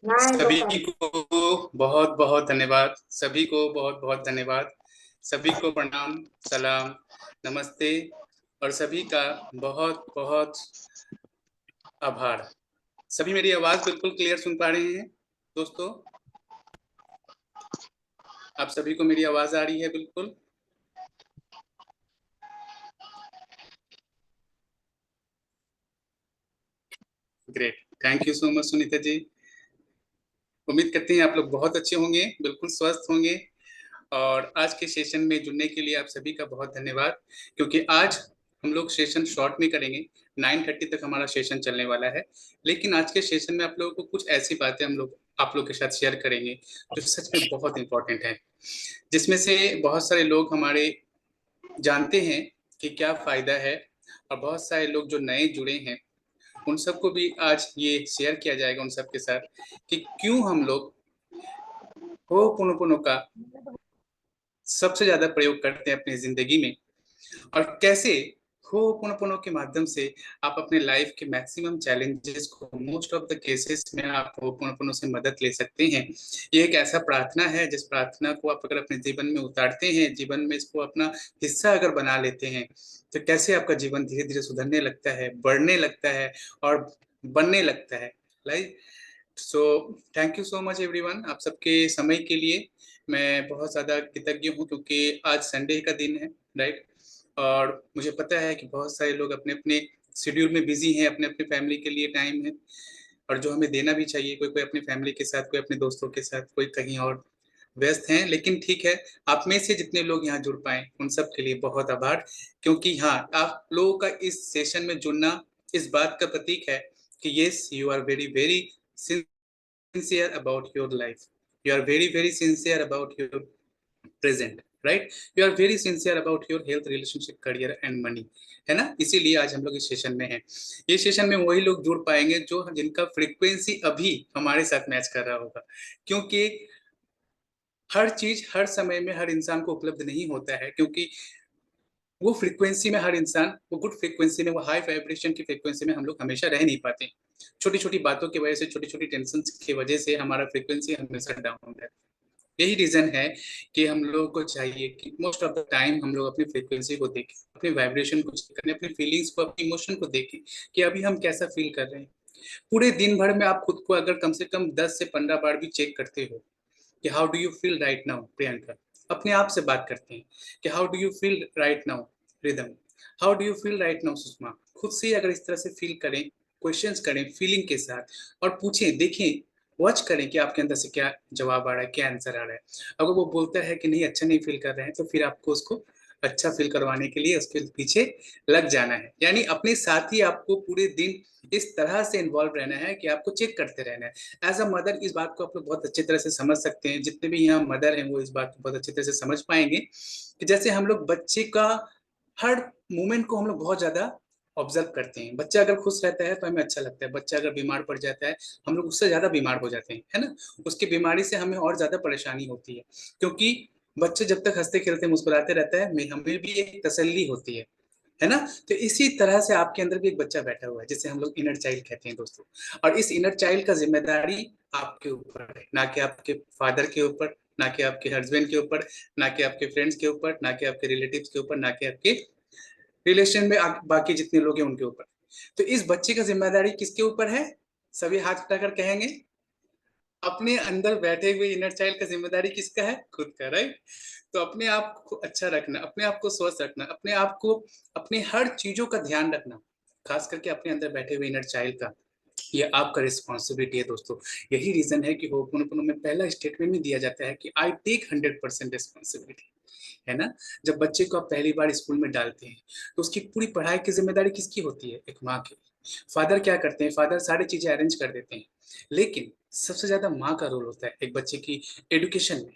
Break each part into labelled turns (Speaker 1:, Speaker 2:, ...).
Speaker 1: सभी को बहुत बहुत धन्यवाद। सभी को बहुत बहुत धन्यवाद। सभी को प्रणाम, सलाम, नमस्ते। और सभी का बहुत बहुत आभार। सभी मेरी आवाज बिल्कुल क्लियर सुन पा रहे हैं दोस्तों? आप सभी को मेरी आवाज आ रही है बिल्कुल? Great, thank you so much Sunita ji. उम्मीद करते हैं आप लोग बहुत अच्छे होंगे, बिल्कुल स्वस्थ होंगे। और आज के सेशन में जुड़ने के लिए आप सभी का बहुत धन्यवाद। क्योंकि आज हम लोग सेशन शॉर्ट में करेंगे, 9:30 तक हमारा सेशन चलने वाला है। लेकिन आज के सेशन में आप लोगों को कुछ ऐसी बातें हम लोग आप लोग के साथ शेयर करेंगे जो सच में बहुत इंपॉर्टेंट है, जिसमें से बहुत सारे लोग हमारे जानते हैं कि क्या फायदा है, और बहुत सारे लोग जो नए जुड़े हैं उन सबको भी आज ये शेयर किया जाएगा उन सबके साथ कि क्यों हम लोग होपोनोपोनो का सबसे ज्यादा प्रयोग करते हैं अपनी जिंदगी में, और कैसे होपोनोपोनो के माध्यम से आप अपने लाइफ के मैक्सिमम चैलेंजेस को, मोस्ट ऑफ द केसेस में आप होपोनोपोनो से मदद ले सकते हैं। ये एक ऐसा प्रार्थना है जिस प्रार्थना को आप अगर अपने जीवन में उतारते हैं, जीवन में इसको अपना हिस्सा अगर बना लेते हैं, तो कैसे आपका जीवन धीरे धीरे सुधरने लगता है, बढ़ने लगता है और बनने लगता है। Like so thank you so much everyone, आप सबके समय के लिए मैं बहुत ज़्यादा कृतज्ञ हूँ, क्योंकि आज संडे का दिन है, राइट। और मुझे पता है कि बहुत सारे लोग अपने अपने शेड्यूल में बिजी हैं, अपने अपने फैमिली के लिए टाइम है, और जो हमें देना भी चाहिए। कोई कोई अपनी फैमिली के साथ, कोई अपने दोस्तों के साथ, कोई कहीं और व्यस्त हैं। लेकिन ठीक है, आप में से जितने लोग यहाँ जुड़ पाए उन सब के लिए बहुत आभार। क्योंकि हाँ, आप लोगों का इस सेशन में जुड़ना इस बात का प्रतीक है कि yes, you are very very sincere about your life. You are very very sincere about your present, right? You are very sincere about your health, relationship, career and money, है ना? इसीलिए आज हम लोग इस सेशन में हैं। ये सेशन में वही लोग जुड़ पाएंगे जो जिनका फ्रीक्वेंसी अभी हमारे साथ मैच कर रहा होगा। क्योंकि हर चीज हर समय में हर इंसान को उपलब्ध नहीं होता है, क्योंकि वो फ्रीक्वेंसी में हर इंसान, वो गुड फ्रीक्वेंसी में, वो हाई वाइब्रेशन की फ्रीक्वेंसी में हम लोग हमेशा रह नहीं पाते। छोटी छोटी बातों की वजह से, छोटी छोटी टेंशन की वजह से हमारा फ्रीक्वेंसी हमेशा डाउन है। यही रीजन है कि हम लोगों को चाहिए कि मोस्ट ऑफ द टाइम हम लोग अपनी फ्रीक्वेंसी को देखें, अपनी वाइब्रेशन को चेक करें, अपनी फीलिंग्स को, अपनी इमोशन को देखें कि अभी हम कैसा फील कर रहे हैं। पूरे दिन भर में आप खुद को अगर कम से कम 10 से 15 बार भी चेक करते हो कि how do you feel right now Priyanka, अपने आप से बात करते हैं कि how do you feel right now rhythm, how do you feel right now Sushma. खुद से अगर इस तरह से फील करें, क्वेश्चंस करें फीलिंग के साथ, और पूछें, देखें, वॉच करें कि आपके अंदर से क्या जवाब आ रहा है, क्या आंसर आ रहा है। अगर वो बोलता है कि नहीं, अच्छा नहीं फील कर रहे हैं, तो फिर आपको उसको अच्छा फील करवाने के लिए उसके पीछे लग जाना है। यानी अपने साथ ही आपको पूरे दिन इस तरह से इन्वॉल्व रहना है कि आपको चेक करते रहना है। एज अ मदर इस बात को आप लोग बहुत अच्छी तरह से समझ सकते हैं, जितने भी यहाँ मदर हैं वो इस बात को बहुत अच्छी तरह से समझ पाएंगे कि जैसे हम लोग बच्चे का हर मोमेंट को हम लोग बहुत ज्यादा ऑब्जर्व करते हैं। बच्चा अगर खुश रहता है तो हमें अच्छा लगता है, बच्चा अगर बीमार पड़ जाता है हम लोग उससे ज्यादा बीमार हो जाते हैं, है ना? उसकी बीमारी से हमें और ज्यादा परेशानी होती है, क्योंकि बच्चे जब तक हंसते खेलते मुस्कुराते रहता है हमें भी एक तसल्ली होती है ना? तो इसी तरह से आपके अंदर भी एक बच्चा बैठा हुआ है जिसे हम लोग इनर चाइल्ड कहते हैं दोस्तों। और इस इनर चाइल्ड का जिम्मेदारी आपके ऊपर है, ना कि आपके फादर के ऊपर, ना कि आपके हस्बैंड के ऊपर, ना कि आपके फ्रेंड्स के ऊपर, ना कि आपके रिलेटिव्स के ऊपर, ना कि आपके रिलेशन में बाकी जितने लोग हैं उनके ऊपर। तो इस बच्चे का जिम्मेदारी किसके ऊपर है? सभी हाथ उठाकर कहेंगे, अपने अंदर बैठे हुए इनर चाइल्ड का जिम्मेदारी किसका है? खुद का, राइट। तो अपने आप को अच्छा रखना, अपने आप को स्वस्थ रखना, अपने आप को, अपने हर चीजों का ध्यान रखना, खास करके अपने अंदर बैठे हुए इनर चाइल्ड का, ये आपका रिस्पॉन्सिबिलिटी है दोस्तों। यही रीजन है कि होपोनोपोनो में पहला स्टेटमेंट में दिया जाता है कि आई टेक 100% रिस्पॉन्सिबिलिटी, है ना? जब बच्चे को आप पहली बार स्कूल में डालते हैं तो उसकी पूरी पढ़ाई की जिम्मेदारी किसकी होती है? एक माँ की। फादर क्या करते हैं? फादर सारी चीजें अरेंज कर देते हैं, लेकिन सबसे ज्यादा माँ का रोल होता है एक बच्चे की एडुकेशन में,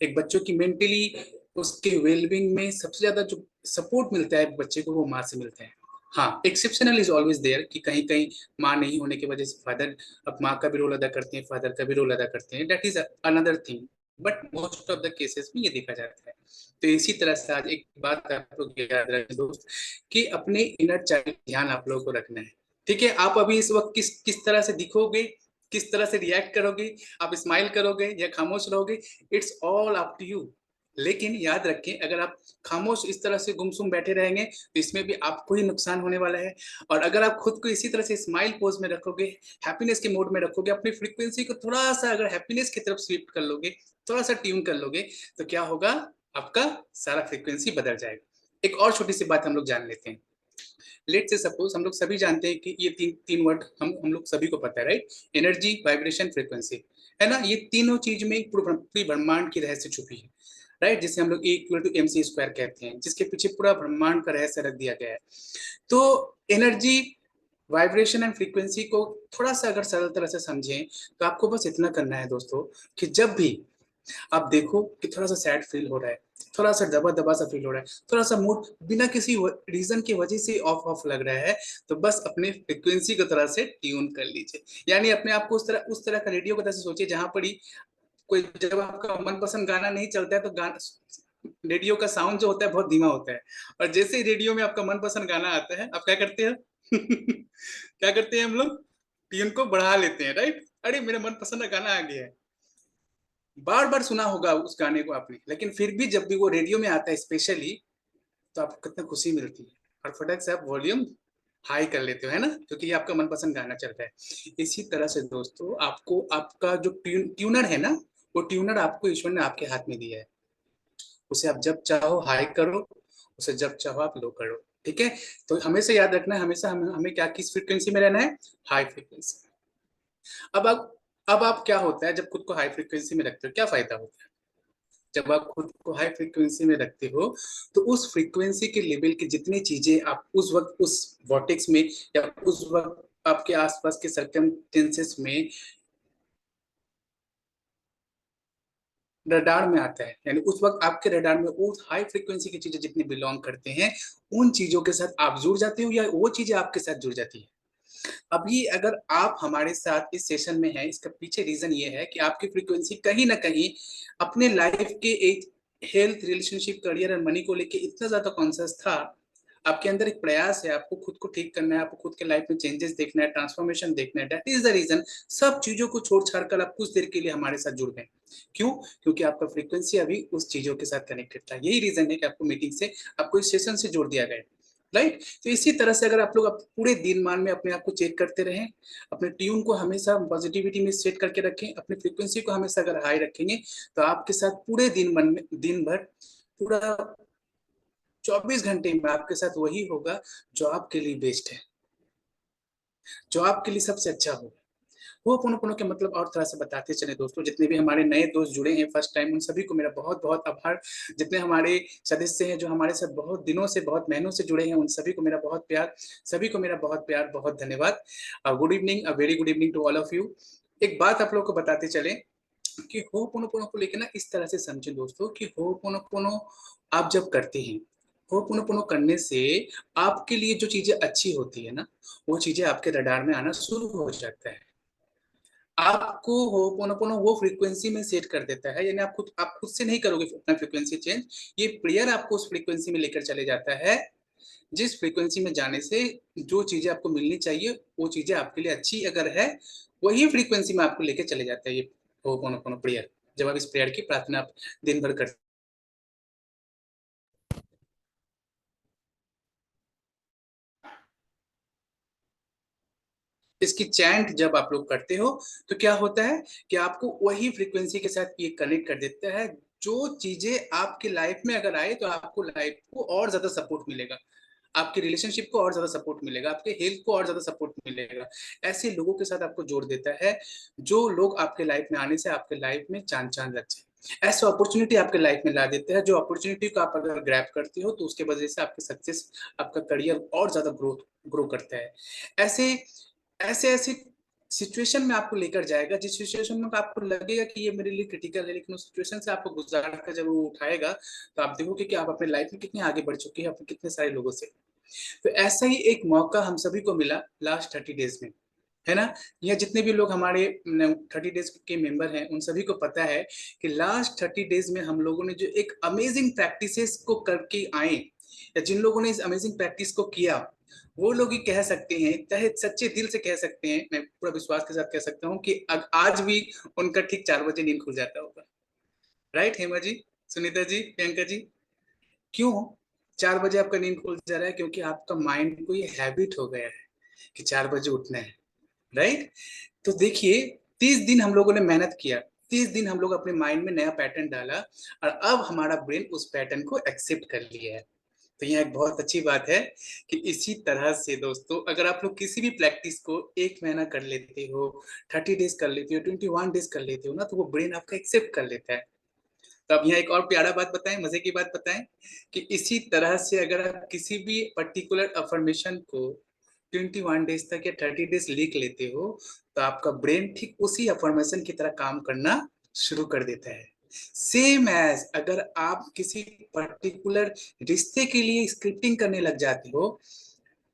Speaker 1: एक बच्चों की मेंटली, उसके वेलबींग में सबसे ज्यादा जो सपोर्ट मिलता है बच्चे को वो माँ से मिलता है। हाँ, एक्सेप्शनल इज ऑलवेज देयर कि कहीं कहीं माँ नहीं होने की वजह से फादर, अब माँ का भी रोल अदा करते हैं, फादर का भी रोल अदा करते हैं, that is another thing. But most of the cases में ये देखा जाता है। तो इसी तरह से आज एक बात आप लोग याद रखें दोस्त, कि अपने इनर चाइल्ड ध्यान आप लोगों को रखना है। ठीक है, आप अभी इस वक्त किस किस तरह से दिखोगे, किस तरह से रिएक्ट करोगे, आप स्माइल करोगे या खामोश रहोगे, it's all up to you. लेकिन याद रखें, अगर आप खामोश इस तरह से गुमसुम बैठे रहेंगे तो इसमें भी आपको ही नुकसान होने वाला है। और अगर आप खुद को इसी तरह से स्माइल पोज में रखोगे, हैप्पीनेस के मोड में रखोगे, अपनी फ्रीक्वेंसी को थोड़ा सा अगर हैप्पीनेस की तरफ स्विफ्ट कर लोगे, थोड़ा सा ट्यून कर लोगे, तो क्या होगा, आपका सारा फ्रीक्वेंसी बदल जाएगा। एक और छोटी सी बात हम लोग जान लेते हैं। लेट से सपोज हम लोग सभी जानते हैं कि ये तीन तीन वर्ड हम लोग सभी को पता है, राइट? एनर्जी, वाइब्रेशन, फ्रीक्वेंसी, है ना? ये तीनों चीज में पूरी ब्रह्मांड की रहस्य छुपी है, राइट? जिसे हम लोग E equal to MC square कहते हैं, जिसके पीछे पूरा ब्रह्मांड का रहस्य रख दिया गया है। तो एनर्जी, वाइब्रेशन एंड फ्रीक्वेंसी को थोड़ा सा अगर सरल तरह से समझें, तो आपको बस इतना करना है दोस्तों, कि जब भी आप देखो कि थोड़ा सा सैड फील हो रहा है, थोड़ा सा दबा दबा सा फील हो रहा है, थोड़ा सा मूड बिना किसी रीजन की वजह से ऑफ ऑफ लग रहा है, तो बस अपने फ्रिक्वेंसी को तरह से ट्यून कर लीजिए। यानी अपने आप को उस तरह का रेडियो की तरह से सोचिए, जहां पर ही कोई, जब आपका मनपसंद गाना नहीं चलता है तो गाना, रेडियो का साउंड जो होता है बहुत धीमा होता है, और जैसे ही रेडियो में आपका मनपसंद गाना आता है, आप क्या करते हैं? क्या करते हैं हम लोग? ट्यून को बढ़ा लेते हैं, राइट? अरे मेरा मनपसंद गाना आ गया है। बार बार सुना होगा उस गाने को आपने, लेकिन फिर भी जब भी वो रेडियो में आता है स्पेशली, तो आपको कितना खुशी मिलती है, और फटाक से आप वॉल्यूम हाई कर लेते हो, है ना? क्योंकि ये आपका मनपसंद गाना चल रहा है। इसी तरह से दोस्तों, आपको आपका जो ट्यूनर है ना, वो ट्यूनर आपको ईश्वर ने आपके हाथ में दिया है। उसे आप जब चाहो हाई करो, उसे जब चाहो आप लो करो, ठीक है? तो हमेशा याद रखना है, हमेशा हमें क्या, किस फ्रिक्वेंसी में रहना है? High frequency. अब आप क्या होता है, जब खुद को हाई फ्रिक्वेंसी में रखते हो, क्या फायदा होता है? जब आप खुद को हाई फ्रीक्वेंसी में रखते हो, तो उस फ्रीक्वेंसी के लेवल की जितनी चीजें आप उस वक्त उस वॉर्टेक्स में, या उस वक्त आपके आसपास के सर्कमस्टेंसेस में रडार में आता है, यानी उस वक्त आपके रडार में उस हाई फ्रीक्वेंसी की चीजें जितनी बिलोंग करते हैं, उन चीजों के साथ आप जुड़ जाते हो, या वो चीजें आपके साथ जुड़ जाती है। अभी अगर आप हमारे साथ इस सेशन में हैं, इसका पीछे रीजन ये है कि आपकी फ्रीक्वेंसी कहीं ना कहीं अपने लाइफ के एक हेल्थ, रिलेशनशिप, करियर और मनी को लेके इतना ज्यादा कॉन्शियस था, आपके अंदर एक प्रयास है, आपको खुद को ठीक करना है, आपको खुद के लाइफ में चेंजेस देखना है, ट्रांसफॉर्मेशन देखना है। दैट इज द रीजन सब चीजों को छोड़ छाड़ कर आप कुछ देर के लिए हमारे साथ जुड़ गए। क्यों? क्योंकि आपका फ्रीक्वेंसी अभी उस चीजों के साथ कनेक्टेड था। यही रीजन है कि आपको मीटिंग से, आपको इस सेशन से जोड़ दिया गया, राइट? तो इसी तरह से अगर आप लोग पूरे दिन मान में अपने आप को चेक करते रहें, अपने ट्यून को हमेशा पॉजिटिविटी में सेट करके रखें, अपनी फ्रीक्वेंसी को हमेशा अगर हाई रखेंगे, तो आपके साथ पूरे दिन भर, पूरा 24 घंटे में आपके साथ वही होगा जो आपके लिए बेस्ट है, जो आपके लिए सबसे अच्छा होगा। वो पोनो के मतलब और तरह से बताते चले दोस्तों। जितने भी हमारे नए दोस्त जुड़े हैं फर्स्ट टाइम, उन सभी को मेरा बहुत बहुत आभार। जितने हमारे सदस्य हैं जो हमारे साथ बहुत दिनों से, बहुत महीनों से जुड़े हैं, उन सभी को मेरा बहुत प्यार, सभी को मेरा बहुत प्यार, बहुत धन्यवाद। Good evening, a very good evening to all of you. एक बात आप लोग को बताते चले कि हो पोनो को लेकर ना इस तरह से समझे दोस्तों, कि हो पोनो आप जब करते हैं, हो पोनो करने से आपके लिए जो चीजें अच्छी होती है ना, वो चीजें आपके रडार में आना शुरू हो जाता है। आपको होपोनोपोनो वो फ्रीक्वेंसी में सेट कर देता है, यानी आप खुद से नहीं करोगे अपना फ्रीक्वेंसी चेंज, ये प्रेयर आपको उस फ्रीक्वेंसी में लेकर चले जाता है, जिस फ्रीक्वेंसी में जाने से जो चीजें आपको मिलनी चाहिए, वो चीजें आपके लिए अच्छी अगर है, वही फ्रीक्वेंसी में आपको लेकर चले जाता है ये होपोनोपोनो प्रेयर। जब आप इस प्रेयर की प्रार्थना आप दिन भर करते, इसकी चैंट जब आप लोग करते हो, तो क्या होता है कि आपको वही फ्रीक्वेंसी के साथ ये कनेक्ट कर देता है। जो चीजें आपकी लाइफ में अगर आए, तो आपको लाइफ को और ज्यादा सपोर्ट मिलेगा, आपके रिलेशनशिप को और ज्यादा सपोर्ट मिलेगा, आपके हेल्थ को और ज्यादा सपोर्ट मिलेगा। ऐसे लोगों के साथ आपको जोड़ देता है, जो लोग आपके लाइफ में आने से आपके लाइफ में चांद चांद लग जाए। ऐसे अपॉर्चुनिटी आपके लाइफ में ला देते हैं, जो अपॉर्चुनिटी को आप अगर ग्रैब करते हो, तो उसके वजह से आपके सक्सेस, आपका करियर और ज्यादा ग्रो करता है। ऐसे ऐसे ऐसे सिचुएशन में आपको लेकर जाएगा, जिस सिचुएशन में आपको लगेगा कि ये मेरे लिए क्रिटिकल है, लेकिन उस सिचुएशन से आपको गुजार कर जब वो उठाएगा, तो आप देखोगे कि आप अपने लाइफ में कितने आगे बढ़ चुके हैं, अपने कितने सारे लोगों से। तो ऐसा ही एक मौका हम सभी को मिला लास्ट 30 डेज में, है ना? यह जितने भी लोग हमारे 30 डेज के मेंबर हैं, उन सभी को पता है कि लास्ट 30 डेज में हम लोगों ने जो एक अमेजिंग प्रैक्टिसेस को करके आए, या जिन लोगों ने इस अमेजिंग प्रैक्टिस को किया, वो लोग ही कह सकते हैं, चाहे सच्चे दिल से कह सकते हैं, मैं पूरा विश्वास के साथ कह सकता हूँ कि आज भी उनका ठीक 4 बजे नींद खुल जाता होगा। राइट हेमा जी, सुनीता जी, प्रियंका जी? क्यों 4 बजे आपका नींद खुल जा रहा है? क्योंकि आपका माइंड को ये हैबिट हो गया है कि 4 बजे उठना है। राइट? तो देखिए, 30 दिन हम लोगों ने मेहनत किया, 30 दिन हम लोग अपने माइंड में नया पैटर्न डाला, और अब हमारा ब्रेन उस पैटर्न को एक्सेप्ट कर लिया है। तो यह एक बहुत अच्छी बात है कि इसी तरह से दोस्तों, अगर आप लोग किसी भी प्रैक्टिस को 1 महीना कर लेते हो, 30 डेज कर लेते हो, 21 डेज कर लेते हो ना, तो वो ब्रेन आपका एक्सेप्ट कर लेता है। तो अब यहाँ एक और प्यारा बात बताएं, मजे की बात बताएं, कि इसी तरह से अगर आप किसी भी पर्टिकुलर अफर्मेशन को 21 डेज तक या 30 डेज लिख लेते हो, तो आपका ब्रेन ठीक उसी अफर्मेशन की तरह काम करना शुरू कर देता है। सेम एज अगर आप किसी पर्टिकुलर रिश्ते के लिए स्क्रिप्टिंग करने लग जाते हो,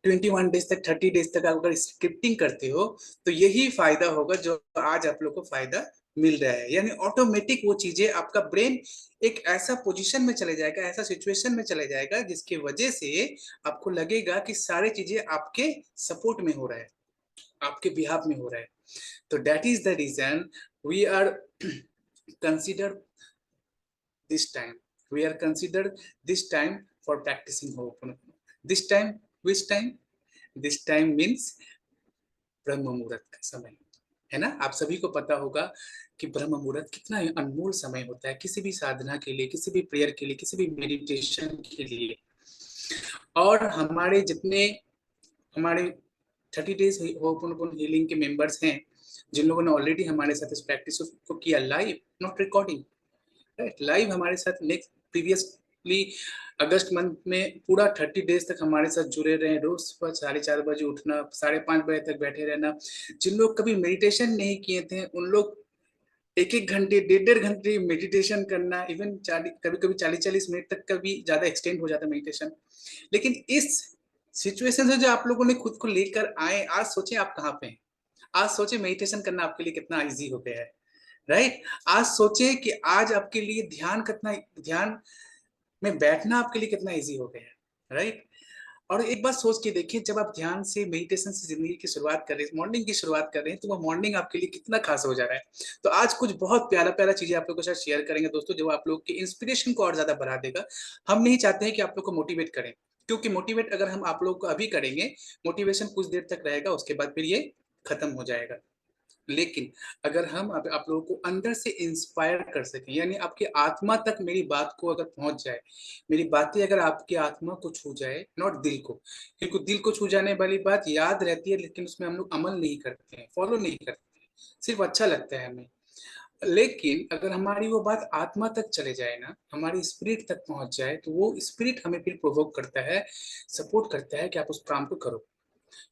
Speaker 1: 21 डेज तक, 30 डेज तक आप अगर स्क्रिप्टिंग करते हो, तो यही फायदा होगा जो आज आप लोग को फायदा मिल रहा है। यानी ऑटोमेटिक वो चीजें, आपका ब्रेन एक ऐसा पोजीशन में चले जाएगा, ऐसा सिचुएशन में चले जाएगा, जिसकी वजह से आपको लगेगा कि सारी चीजें आपके सपोर्ट में हो रहा है, आपके बिहाफ में हो रहा है। तो that is the reason we are consider this time we are considered this time for practicing Ho'oponopono. This time, which time? This time means ब्रह्म मुहूर्त का समय, है ना? आप सभी को पता होगा कि ब्रह्म मुहूर्त कितना अनमोल समय होता है किसी भी साधना के लिए, किसी भी प्रेयर के लिए, किसी भी मेडिटेशन के लिए। और हमारे जितने हमारे 30 डेज होपन हीलिंग के मेंबर्स हैं, जिन लोगों ने ऑलरेडी हमारे साथ इस प्रैक्टिस को किया live, not recording, right, live हमारे साथ नेक्स्ट प्रीवियसली अगस्त मंथ में पूरा 30 डेज तक हमारे साथ जुड़े रहे, रोज सुबह 4:30 बजे उठना, 5:30 बजे तक बैठे रहना। जिन लोग कभी मेडिटेशन नहीं किए थे, उन लोग 1-1 घंटे, 1.5-1.5 घंटे मेडिटेशन करना, इवन कभी कभी 40-40 मिनट तक का भी ज्यादा एक्सटेंड हो जाता है मेडिटेशन। लेकिन इस सिचुएशन से जो आप लोगों ने खुद को लेकर आए, आज सोचे आप कहाँ पे हैं। आज सोचे मेडिटेशन करना आपके लिए कितना इजी हो गया है। राइट? आज सोचे कि आज आपके लिए ध्यान में बैठना आपके लिए कितना इजी हो गया है। राइट? और एक बात सोच के देखिए, जब आप ध्यान से, मेडिटेशन से जिंदगी की शुरुआत कर रहे हैं, मॉर्निंग की शुरुआत कर रहे हैं, तो वो मॉर्निंग आपके लिए कितना खास हो जा रहा है। तो आज कुछ बहुत प्यारा प्यारा चीजें आप लोगों के साथ शेयर करेंगे दोस्तों, जो आप लोग की इंस्पिरेशन को और ज्यादा बढ़ा देगा। हम नहीं चाहते हैं कि आप लोग को मोटिवेट करें, क्योंकि मोटिवेट अगर हम आप लोग को अभी करेंगे, मोटिवेशन कुछ देर तक रहेगा, उसके बाद फिर ये खत्म हो जाएगा। लेकिन अगर हम आप लोगों को अंदर से इंस्पायर कर सकें, यानी आपकी आत्मा तक मेरी बात को अगर पहुंच जाए, मेरी बातें अगर आपकी आत्मा को छू जाए, नॉट दिल को, क्योंकि दिल को छू जाने वाली बात याद रहती है, लेकिन उसमें हम लोग अमल नहीं करते हैं, फॉलो नहीं करते हैं, सिर्फ अच्छा लगता है हमें। लेकिन अगर हमारी वो बात आत्मा तक चले जाए ना, हमारी स्पिरिट तक पहुंच जाए, तो वो स्पिरिट हमें फिर प्रोवोक करता है, सपोर्ट करता है कि आप उस काम को करो।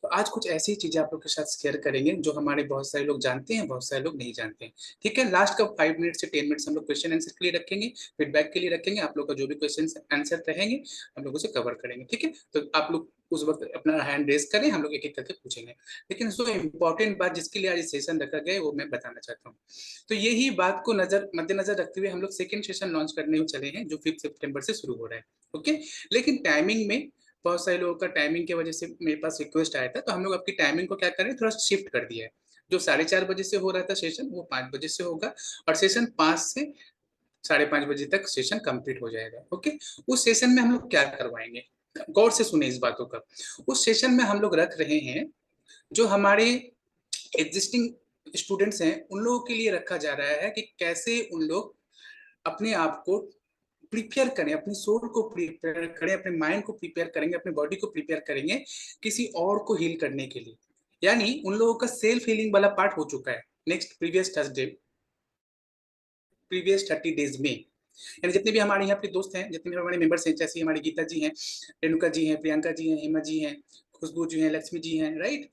Speaker 1: तो आज कुछ ऐसी चीजें आप लोग के साथ शेयर करेंगे जो हमारे बहुत सारे लोग जानते हैं, बहुत सारे लोग नहीं जानते हैं। ठीक है, लास्ट का 5 मिनट से 10 मिनट हम लोग क्वेश्चन आंसर के लिए रखेंगे, फीडबैक के लिए रखेंगे। आप लोग का जो भी क्वेश्चन आंसर रहेंगे, हम लोग उसे कवर करेंगे। ठीक है, तो आप लोग उस वक्त अपना हैंड रेस करें, हम लोग एक एक करके पूछेंगे। लेकिन जो इम्पोर्टेंट बात जिसके लिए आज सेशन रखा गया है, वो मैं बताना चाहता हूँ। तो यही बात को मद्देनजर रखते हुए हम लोग सेकेंड सेशन लॉन्च करने चले हैं, जो 5 सितंबर से शुरू हो रहा है। ओके, लेकिन टाइमिंग में बहुत सारे लोगों का टाइमिंग की वजह से मेरे पास रिक्वेस्ट आया था, तो हम लोग आपकी टाइमिंग को क्या करें, थोड़ा शिफ्ट कर दिया है। जो 4:30 बजे से हो रहा था सेशन, वो 5 बजे से होगा, और सेशन 5 से 5:30 बजे तक सेशन कंप्लीट हो जाएगा। ओके, उस सेशन में हम लोग क्या करवाएंगे, गौर से सुने इस बातों का। उस सेशन में हम लोग रख रहे हैं, जो हमारे एग्जिस्टिंग स्टूडेंट्स हैं, उन लोगों के लिए रखा जा रहा है कि कैसे उन लोग अपने आप को प्रिपेयर करें, अपनी सोल को प्रिपेयर करें, अपने माइंड को प्रिपेयर करेंगे, अपने बॉडी को प्रिपेयर करेंगे किसी और को हील करने के लिए। यानी उन लोगों का सेल्फ हीलिंग वाला पार्ट हो चुका है नेक्स्ट प्रीवियस 30 डेज में। यानी जितने भी हमारे यहाँ पे दोस्त हैं, जितने भी हमारे मेंबर्स हैं, जैसे हमारी गीता जी हैं, रेणुका जी हैं, प्रियंका जी हैं, हेमा जी हैं, खुशबू जी हैं, लक्ष्मी जी हैं, राइट,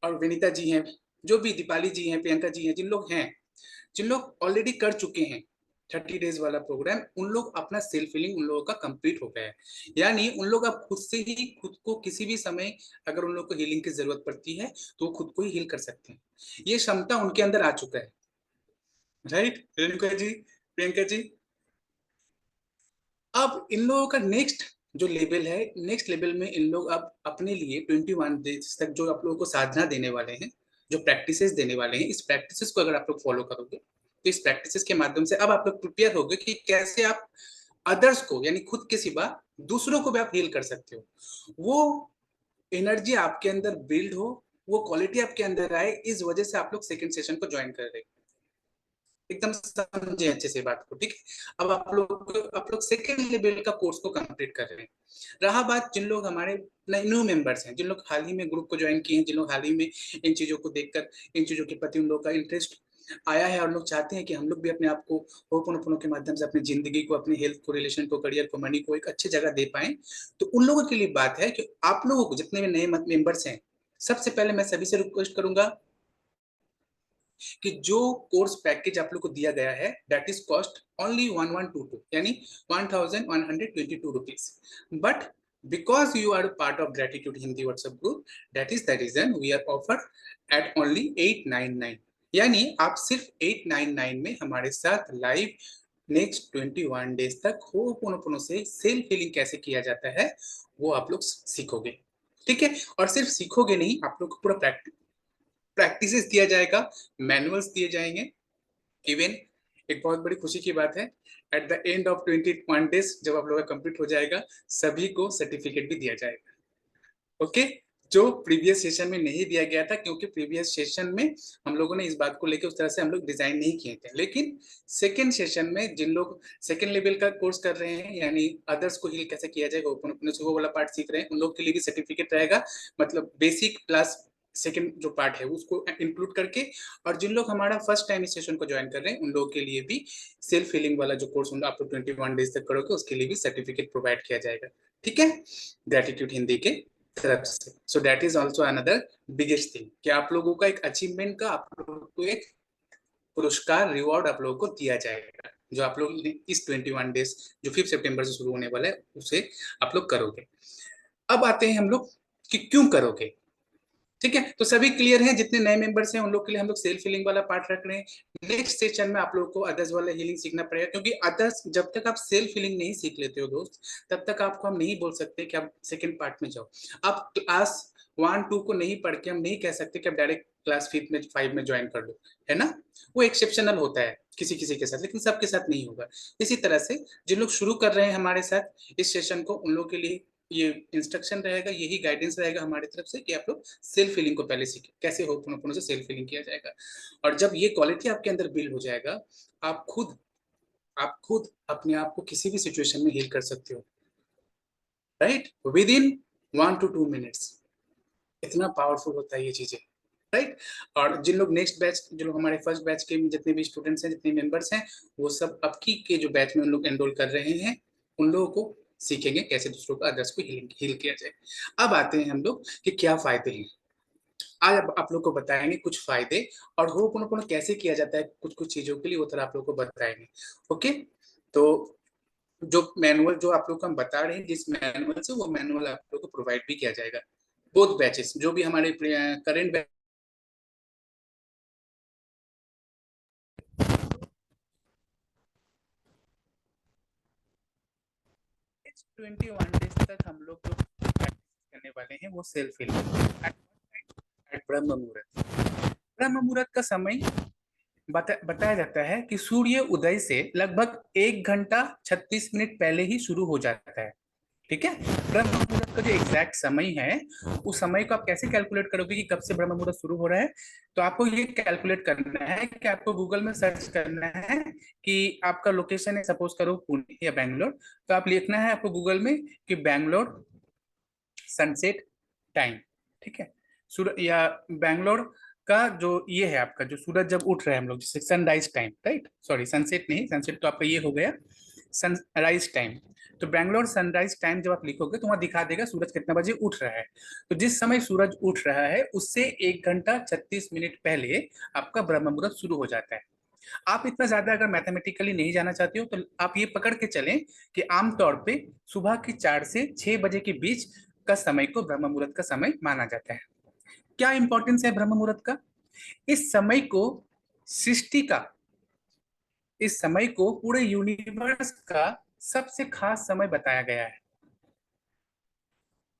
Speaker 1: और विनीता जी हैं, जो भी दीपाली जी हैं, प्रियंका जी हैं, जिन लोग ऑलरेडी कर चुके हैं 30 डेज वाला प्रोग्राम, उन लोग अपना सेल्फ हीलिंग उन लोगों का कंप्लीट हो गया है। यानी उन लोग अब खुद से ही खुद को किसी भी समय अगर उन लोग को हीलिंग की जरूरत पड़ती है, तो वो खुद को ही हील कर सकते हैं। ये क्षमता उनके अंदर आ चुका है। राइट रेणुका जी, प्रियंका जी? अब इन लोगों का नेक्स्ट जो लेवल है, नेक्स्ट लेवल में इन लोग अब अपने लिए 21 डेज तक जो आप लोगों को साधना देने वाले हैं, जो प्रैक्टिसेस देने वाले हैं, इस प्रैक्टिसेस को अगर आप लोग फॉलो करोगे तो इस प्रैक्टिसेस के माध्यम से अब आप लोग प्रिपेयर होगे कि कैसे आप अदर्स को, यानी खुद के सिवा दूसरों को भी आप हील कर सकते हो। वो एनर्जी आपके अंदर बिल्ड हो, वो क्वालिटी आपके अंदर आए, इस वजह से आप लोग सेकंड सेशन को ज्वाइन कर रहे हैं। एकदम समझे अच्छे से बात को, ठीक है। अब आप लोग सेकेंड लेवल का कोर्स को कंप्लीट कर रहे हैं। रहा बात जिन लोग हमारे न्यू मेंबर्स हैं, जिन लोग हाल ही में ग्रुप को ज्वाइन किए हैं, जिन लोग हाल ही में इन चीजों को देखकर इन चीजों के प्रति उन लोगों का इंटरेस्ट आया है और लोग चाहते हैं कि हम लोग भी अपने आप को होपनोपोनो के माध्यम से अपनी जिंदगी को, अपनी हेल्थ को, रिलेशन को, करियर को, मनी को एक अच्छी जगह दे पाए, तो उन लोगों के लिए बात है कि आप लोगों को, जितने भी नए मेंबर्स हैं, सबसे पहले मैं सभी से रिक्वेस्ट करूंगा कि जो कोर्स पैकेज आप लोग को दिया गया है दैट इज कॉस्ट ओनली 1122, यानी 1122 rupees, but because you are a part of gratitude hindi whatsapp group, that is the reason we are offered at only 899, यानी आप सिर्फ 899 में हमारे साथ लाइव नेक्स्ट 21 डेज तक होपोनोपोनो से सेल्फ हीलिंग कैसे किया जाता है वो आप लोग सीखोगे, ठीक है। और सिर्फ सीखोगे नहीं, आप लोग को पूरा प्रैक्टिसेस दिया जाएगा, मैनुअल्स दिए जाएंगे। इवन एक बहुत बड़ी खुशी की बात है, at the end of 21 days जब आप लोगों का कंप्लीट हो जाएगा, सभी को सर्टिफिकेट भी दिया जाएगा। ओके, जो प्रीवियस सेशन में नहीं दिया गया था, क्योंकि प्रीवियस सेशन में हम लोगों ने इस बात को लेकर उस तरह से हम लोग डिजाइन नहीं किए थे, लेकिन सेकेंड सेशन में जिन लोग सेकेंड लेवल का कोर्स कर रहे हैं, यानी अदर्स को हील कैसे किया जाएगा, ओपन अपने से वो वाला पार्ट सीख रहे हैं, उन लोग के लिए भी सर्टिफिकेट रहेगा, मतलब बेसिक प्लस सेकेंड जो पार्ट है उसको इंक्लूड करके। और जिन लोग हमारा फर्स्ट टाइम इस सेशन को ज्वाइन कर रहे हैं, उन लोगों के लिए भी सेल्फ हीलिंग वाला जो कोर्स आप लोग 21 डेज तक करोगे, उसके लिए भी सर्टिफिकेट प्रोवाइड किया जाएगा, ठीक है, ग्रेटिट्यूड हिंदी के तरफ से। सो that is also another biggest thing कि आप लोगों का एक अचीवमेंट का, आप लोगों को एक पुरस्कार, रिवॉर्ड आप लोगों को दिया जाएगा, जो आप लोग इस 21 डेज जो 5 सितंबर से शुरू होने वाला है उसे आप लोग करोगे। अब आते हैं हम लोग कि क्यों करोगे, ठीक है। तो सभी क्लियर हैं, जितने नए मेंबर्स हैं उन लोग के लिए हम लोग सेल्फ हीलिंग वाला पार्ट रख रहे हैं। नेक्स्ट सेशन में आप लोगों को अदर्स वाला हीलिंग सीखना पड़ेगा, क्योंकि अदर्स जब तक आप सेल्फ हीलिंग नहीं सीख लेते हो दोस्त, तब तक आपको हम नहीं बोल सकते कि आप सेकंड पार्ट में जाओ। आप क्लास 1-2 को नहीं पढ़ के हम नहीं कह सकते कि आप डायरेक्ट क्लास 5 में ज्वाइन कर लो, है ना। वो एक्सेप्शनल होता है किसी किसी के साथ, लेकिन सबके साथ नहीं होगा। इसी तरह से जिन लोग शुरू कर रहे हैं हमारे साथ इस सेशन को, उन लोगों के लिए ये इंस्ट्रक्शन रहेगा, यही गाइडेंस रहेगा हमारी तरफ से कि आप लोग सेल्फ फीलिंग को पहले सीखें, कैसे होपोनोपोनो से सेल्फ फीलिंग किया जाएगा। और जब ये क्वालिटी आपके अंदर बिल्ड हो जाएगा, आप खुद अपने आप को किसी भी सिचुएशन में हील कर सकते हो, right, with in 1 to 2 minutes. इतना पावरफुल होता है ये चीजें, राइट। और जिन लोग नेक्स्ट बैच, जो लोग हमारे फर्स्ट बैच के जितने भी स्टूडेंट्स हैं, जितने मेंबर्स हैं, वो सब अब की के जो बैच में उन लोग एनरोल कर रहे हैं, उन लोगों को सीखेंगे कैसे दूसरों को, अदर्स को हील किया जाए। अब आते हैं हम लोग कि क्या फायदे हैं। आज आप लोग को बताएंगे कुछ फायदे, और होपोनोपोनो कैसे किया जाता है कुछ कुछ चीजों के लिए, वो तरह आप लोग को बताएंगे। ओके, तो जो मैनुअल जो आप लोग को हम बता रहे हैं, जिस मैनुअल से, वो मैनुअल आप लोग को प्रोवाइड भी किया जाएगा। बोथ बैचेस, जो भी हमारे करेंट बैच 21 डेज तक हम लोग जो प्रैक्टिस करने वाले हैं वो सेल्फ हीलिंग एट ब्रह्म मुहूर्त। ब्रह्म मुहूर्त का समय बताया जाता है कि सूर्य उदय से लगभग 1 घंटा 36 मिनट पहले ही शुरू हो जाता है, ठीक है। ब्रह्म मुहूर्त का जो एग्जैक्ट समय है, उस समय को आप कैसे कैलकुलेट करोगे कि कब से ब्रह्म मुहूर्त शुरू हो रहा है। तो आपको ये कैलकुलेट करना है कि आपको गूगल में सर्च करना है कि आपका लोकेशन है, सपोज करो पुणे या बैंगलोर, तो आप लिखना है आपको गूगल में कि बैंगलोर सनसेट टाइम, ठीक है। सूरज या बैंगलोर का जो ये है आपका, जो सूरज जब उठ रहा है हम लोग, जैसे sunrise time, right, sorry sunset नहीं, सनसेट तो आपका ये हो गया, सनराइज टाइम। तो बैंगलोर सनराइज टाइम जब आप लिखोगे तो वहां दिखा देगा सूरज कितना बजे उठ रहा है। तो जिस समय सूरज उठ रहा है उससे 1 घंटा 36 मिनट पहले आपका ब्रह्म मुहूर्त शुरू हो जाता है। आप इतना ज्यादा अगर मैथमेटिकली नहीं जाना चाहते हो, तो आप ये पकड़ के चलें कि आमतौर पे सुबह की 4 से 6 बजे के बीच का समय को ब्रह्म मुहूर्त का समय माना जाता है। क्या इंपॉर्टेंस है ब्रह्म मुहूर्त का? इस समय को सृष्टि का, इस समय को पूरे यूनिवर्स का सबसे खास समय बताया गया है।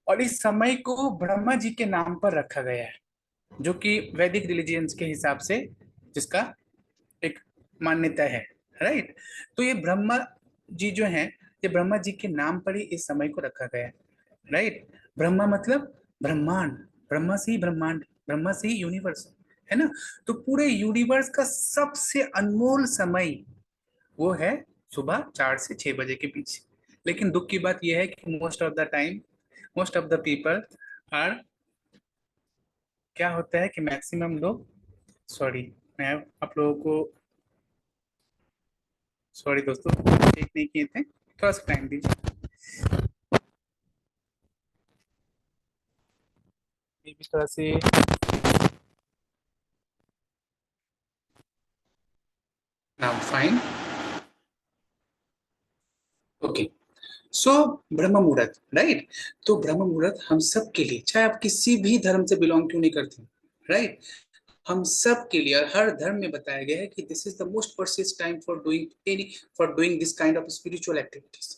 Speaker 1: और इस समय को ब्रह्मा जी के नाम पर रखा गया है, जो कि वैदिक रिलीजियंस के हिसाब से जिसका एक मान्यता है, राइट। तो ये ब्रह्मा जी जो हैं, ये ब्रह्मा जी के नाम पर ही इस समय को रखा गया है, राइट। ब्रह्मा मतलब ब्रह्मांड, ब्रह्मा से ही ब्रह्मांड, ब्रह्मा से ही यूनिवर्स, है ना। तो पूरे यूनिवर्स का सबसे अनमोल समय वो है सुबह 4 से 6 बजे के बीच। लेकिन दुख की बात यह है कि most of the time, most of the people are, क्या होता है कि मैक्सिमम लोग, सॉरी, मैं आप लोगों को, सॉरी दोस्तों, चेक नहीं किए थे, थोड़ा सा टाइम दीजिए, ये भी थोड़ा से। Now fine, okay. सो ब्रह्म मुहूर्त, राइट। तो ब्रह्म मुहूर्त हम सब के लिए, चाहे आप किसी भी धर्म से बिलोंग क्यों नहीं करते, राइट, हम सब के लिए, और हर धर्म में बताया गया है कि this is the most precious time for doing any, for doing this kind of spiritual activities.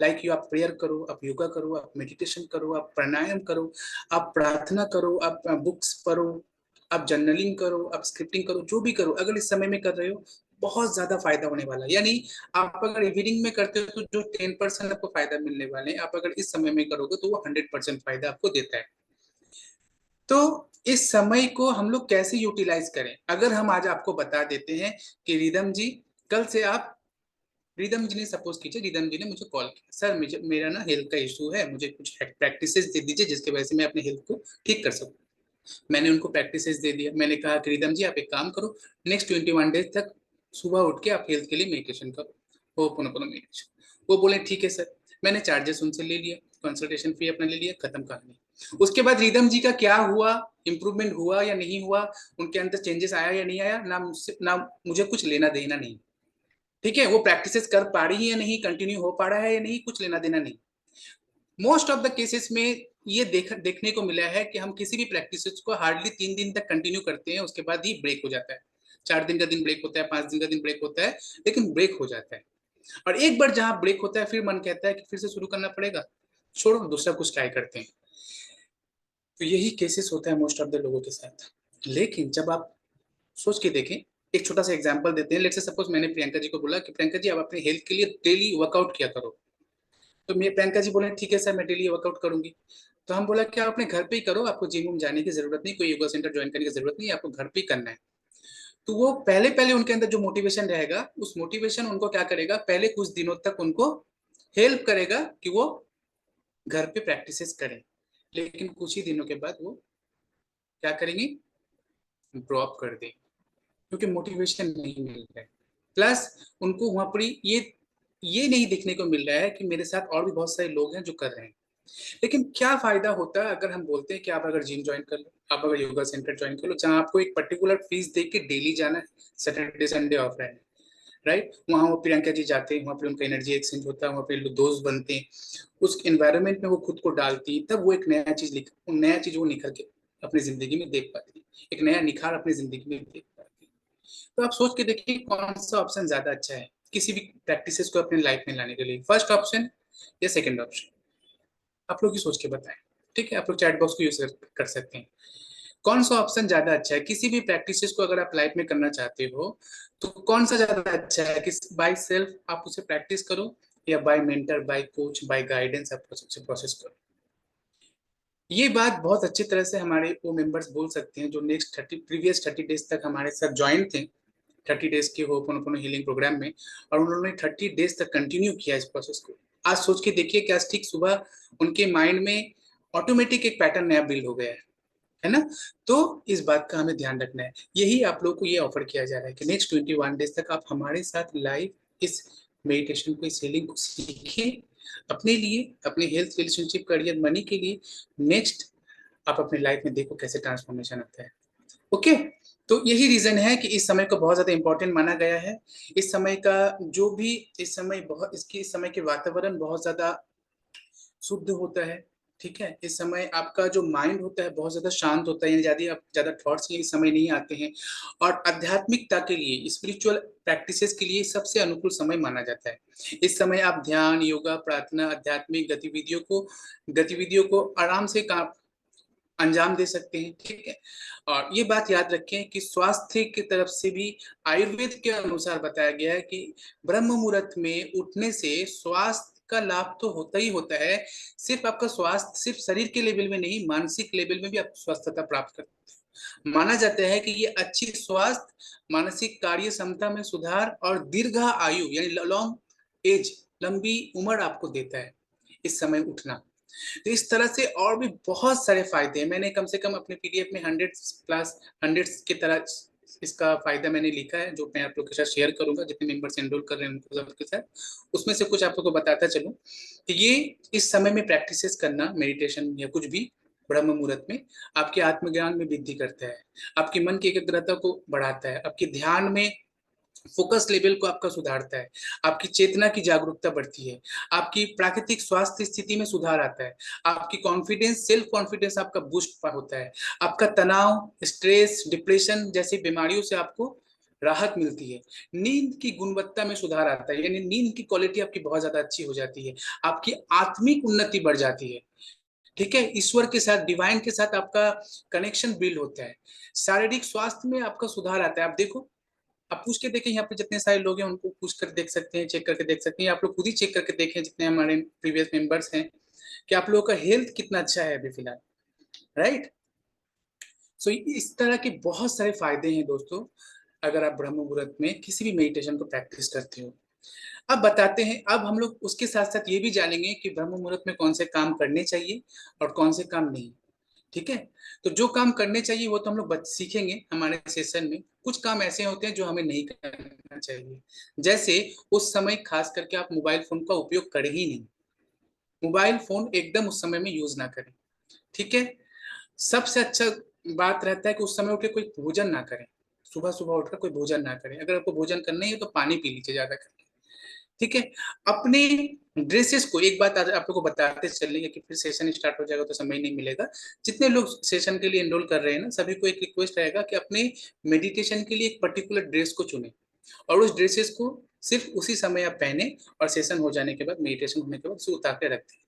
Speaker 1: Like you, आप प्रेयर करो, आप योगा करो, आप मेडिटेशन करो, आप प्राणायाम करो, आप प्रार्थना करो, आप बुक्स पढ़ो, आप जर्नलिंग करो, आप स्क्रिप्टिंग करो, जो भी करो, अगर इस समय में कर रहे हो, बहुत ज्यादा फायदा होने वाला है। यानी आप अगर इवनिंग में करते हो तो जो 10% आपको फायदा मिलने वाले हैं, आप अगर इस समय में करोगे तो वो 100% फायदा आपको देता है। तो इस समय को हम लोग कैसे यूटिलाइज करें, अगर हम आज आपको बता देते हैं कि रिदम जी, कल से आप, रिदम जी ने, सपोज कीजिए रिदम जी ने मुझे कॉल किया, सर मुझे, मेरा ना हेल्थ का इशू है, मुझे कुछ प्रैक्टिसेस दे दीजिए जिसकी वजह से मैं अपने हेल्थ को ठीक कर सकूं। मैंने उनको प्रैक्टिसेस दे दिया, मैंने कहा कि रिदम जी आप एक काम करो, नेक्स्ट 21 डेज तक सुबह उठ के आप हेल्थ के लिए मेडिटेशन करो, होपोनोपोनो मेडिटेशन। वो बोले ठीक है सर। मैंने चार्जेस उनसे ले लिया, कंसल्टेशन फी अपना ले लिया, खत्म कहानी। उसके बाद रिदम जी का क्या हुआ, इंप्रूवमेंट हुआ या नहीं हुआ, उनके अंदर चेंजेस आया या नहीं आया, ना मुझसे, ना मुझे कुछ लेना देना नहीं। ठीक है, वो प्रैक्टिसेस कर पा रही है या नहीं, कंटिन्यू हो पा रहा है या नहीं, कुछ लेना देना नहीं। मोस्ट ऑफ द केसेस में ये देखने को मिला है कि हम किसी भी प्रैक्टिस को हार्डली 3 दिन तक कंटिन्यू करते हैं, उसके बाद ही ब्रेक हो जाता है। 4 दिन का दिन ब्रेक होता है, 5 दिन का दिन ब्रेक होता है, लेकिन ब्रेक हो जाता है। और एक बार जहां ब्रेक होता है, फिर मन कहता है कि फिर से शुरू करना पड़ेगा, छोड़ो दूसरा कुछ ट्राई करते हैं। तो यही केसेस होता है मोस्ट ऑफ द लोगों के साथ। लेकिन जब आप सोच के देखें, एक छोटा सा एग्जांपल देते हैं, लेट्स से सपोज मैंने प्रियंका जी को बोला कि प्रियंका जी आप अपने हेल्थ के लिए डेली वर्कआउट किया करो। तो मेरे प्रियंका जी बोले ठीक है सर, मैं डेली वर्कआउट करूंगी। तो हम बोला कि आप अपने घर पे ही करो, आपको जिम में जाने की जरूरत नहीं, कोई योगा सेंटर ज्वाइन करने की जरूरत नहीं, आपको घर पे ही करना है। तो वो पहले पहले उनके अंदर जो मोटिवेशन रहेगा, उस मोटिवेशन उनको क्या करेगा, पहले कुछ दिनों तक उनको हेल्प करेगा कि वो घर पे प्रैक्टिसेस करें। लेकिन कुछ ही दिनों के बाद वो क्या करेंगे, ड्रॉप कर दें, क्योंकि मोटिवेशन नहीं मिल रहा है। प्लस उनको वहां पर ये नहीं देखने को मिल रहा है कि मेरे साथ और भी बहुत सारे लोग हैं जो कर रहे हैं। लेकिन क्या फायदा होता है अगर हम बोलते हैं कि आप अगर जिम ज्वाइन कर लो, आप अगर योगा सेंटर ज्वाइन कर लो, जहां आपको एक पर्टिकुलर फीस दे के डेली जाना है, सैटरडे संडे ऑफ है, राइट। वहां वो प्रियंका जी जाते हैं, वहां पे उनका एनर्जी एक्सचेंज होता है, वहां पे लोग दोस्त बनते हैं, उस एनवायरनमेंट में वो खुद को डालती है, तब वो एक नया चीज वो निखर के अपनी जिंदगी में देख पाती है, एक नया निखार अपनी जिंदगी में देख पाती है। तो आप सोच के देखिए कौन सा ऑप्शन ज्यादा अच्छा है किसी भी प्रैक्टिसेस को अपनी लाइफ में लाने के लिए, फर्स्ट ऑप्शन या सेकंड ऑप्शन, आप लोग ही सोच के बताएं। ठीक है, आप लोग चैट बॉक्स को यूज कर सकते हैं। कौन सा ऑप्शन ज्यादा अच्छा है किसी भी प्रैक्टिसेस को अगर आप लाइफ में करना चाहते हो, तो कौन सा ज्यादा अच्छा है कि बाय सेल्फ आप उसे प्रैक्टिस करो, या by mentor, by coach, by guidance आप उसे प्रोसेस करो। ये बात बहुत अच्छी तरह से हमारे वो मेंबर्स बोल सकते हैं जो नेक्स्ट 30 डेज तक हमारे साथ ज्वाइन थे, 30 डेज के होपोनोपोनो हीलिंग प्रोग्राम में, और उन्होंने 30 डेज तक कंटिन्यू किया इस प्रोसेस को। आज सोच के देखिए कि आज ठीक सुबह उनके माइंड में ऑटोमेटिक एक पैटर्न नया बिल्ड हो गया है ना। तो इस बात का हमें ध्यान रखना है, यही आप लोग को ये ऑफर किया जा रहा है कि नेक्स्ट 21 डेज तक आप हमारे साथ लाइव इस मेडिटेशन को, इस हीलिंग को सीखें, अपने लिए, अपने हेल्थ, रिलेशनशिप, करियर, मनी के लिए। नेक्स्ट आप अपने लाइफ में देखो कैसे ट्रांसफॉर्मेशन आता है। ओके। तो यही रीजन है कि इस समय को बहुत ज्यादा इंपॉर्टेंट माना गया है। इस समय का जो भी, इस समय बहुत, इस समय के वातावरण बहुत ज्यादा शुद्ध होता है, ठीक है, इस समय आपका जो माइंड होता है बहुत ज्यादा शांत होता है, यानी ज्यादा थॉट्स ये इस समय नहीं आते हैं। और आध्यात्मिकता के लिए, स्पिरिचुअल प्रैक्टिसेस के लिए सबसे अनुकूल समय माना जाता है। इस समय आप ध्यान, योगा, प्रार्थना, आध्यात्मिक गतिविधियों को आराम से काम अंजाम दे सकते हैं। ठीक है, और ये बात याद रखें कि स्वास्थ्य की तरफ से भी आयुर्वेद के अनुसार बताया गया है कि ब्रह्म मुहूर्त में उठने से स्वास्थ्य का लाभ तो होता ही होता है। सिर्फ आपका स्वास्थ्य सिर्फ शरीर के लेवल में नहीं, मानसिक लेवल में भी आप स्वस्थता प्राप्त करते हैं। माना जाता है कि ये अच्छी स्वास्थ्य, मानसिक कार्य क्षमता में सुधार और दीर्घ आयु यानी लॉन्ग एज, लंबी उम्र आपको देता है इस समय उठना। तो इस तरह से और भी बहुत सारे फायदे हैं। मैंने कम से कम अपने पीडीएफ में 100 की तरह इसका फायदा मैंने लिखा है, जो मैं आप लोग के साथ शेयर करूंगा, जितने मेंबर्स एनरोल कर रहे हैं उनको सबके साथ। उसमें से कुछ आप लोग को बताता चलूं कि ये इस समय में प्रैक्टिसेस करना, मेडिटेशन या कुछ भी ब्रह्म मुहूर्त में आपके आत्मज्ञान में वृद्धि करता है, आपकी मन की एकाग्रता को बढ़ाता है, आपके ध्यान में फोकस लेवल को आपका सुधारता है, आपकी चेतना की जागरूकता बढ़ती है, आपकी प्राकृतिक स्वास्थ्य स्थिति में सुधार आता है, आपकी कॉन्फिडेंस, सेल्फ कॉन्फिडेंस आपका बूस्ट होता है, आपका तनाव, स्ट्रेस, डिप्रेशन जैसी बीमारियों से आपको राहत मिलती है, नींद की गुणवत्ता में सुधार आता है, यानी नींद की क्वालिटी आपकी बहुत ज्यादा अच्छी हो जाती है, आपकी आत्मिक उन्नति बढ़ जाती है। ठीक है, ईश्वर के साथ, डिवाइन के साथ आपका कनेक्शन बिल्ड होता है, शारीरिक स्वास्थ्य में आपका सुधार आता है। आप देखो, आप पूछ के देखें, यहाँ पे जितने सारे लोग हैं उनको पूछ कर देख सकते हैं, चेक करके देख सकते हैं, आप लोग खुद ही चेक करके देखें जितने हमारे प्रीवियस मेंबर्स हैं कि आप लोगों का हेल्थ कितना अच्छा है अभी फिलहाल, राइट। सो इस तरह के बहुत सारे फायदे हैं दोस्तों, अगर आप ब्रह्म मुहूर्त में किसी भी मेडिटेशन को प्रैक्टिस करते हो। अब बताते हैं, अब हम लोग उसके साथ साथ ये भी जानेंगे कि ब्रह्म मुहूर्त में कौन से काम करने चाहिए और कौन से काम नहीं। ठीक है, तो जो काम करने चाहिए वो तो हम लोग सीखेंगे हमारे सेशन में। कुछ काम ऐसे होते हैं जो हमें नहीं करना चाहिए, जैसे उस समय खास करके आप मोबाइल फोन का उपयोग करें ही नहीं, मोबाइल फोन एकदम उस समय में यूज ना करें। ठीक है, सबसे अच्छा बात रहता है कि उस समय उठ के कोई भोजन ना करें, सुबह सुबह उठकर कोई भोजन ना करें, अगर आपको भोजन करना ही है तो पानी पी लीजिए ज्यादा करके। ठीक है, अपने ड्रेसेस को, एक बात आज आप लोगों को बताते चलेंगे कि फिर सेशन स्टार्ट हो जाएगा तो समय नहीं मिलेगा। जितने लोग सेशन के लिए एनरोल कर रहे हैं ना, सभी को एक रिक्वेस्ट रहेगा कि अपने मेडिटेशन के लिए एक पर्टिकुलर ड्रेस को चुने और उस ड्रेसेस को सिर्फ उसी समय आप पहने और सेशन हो जाने के बाद, मेडिटेशन होने के बाद उसे उतार के रख दें,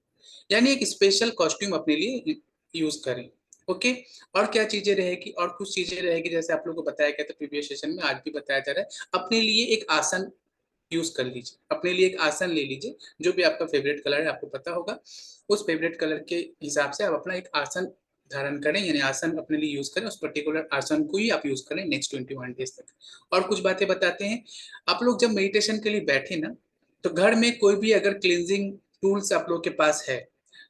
Speaker 1: यानी एक स्पेशल कॉस्ट्यूम अपने लिए यूज करें। ओके, और क्या चीजें रहेगी, और कुछ चीजें रहेगी जैसे आप लोगों को बताया गया था प्रीवियस सेशन में, आज भी बताया जा रहा है, अपने लिए एक आसन यूज कर लीजिए, अपने लिए एक आसन ले लीजिए, जो भी आपका फेवरेट कलर है आपको पता होगा, उस फेवरेट कलर के हिसाब से आप अपना एक आसन धारण करें, यानी आसन अपने लिए यूज करें, उस पर्टिकुलर आसन को ही आप यूज करें नेक्स्ट 21 डेज तक। और कुछ बातें बताते हैं, आप लोग जब मेडिटेशन के लिए बैठे ना, तो घर में कोई भी अगर क्लींजिंग टूल्स आप लोग के पास है,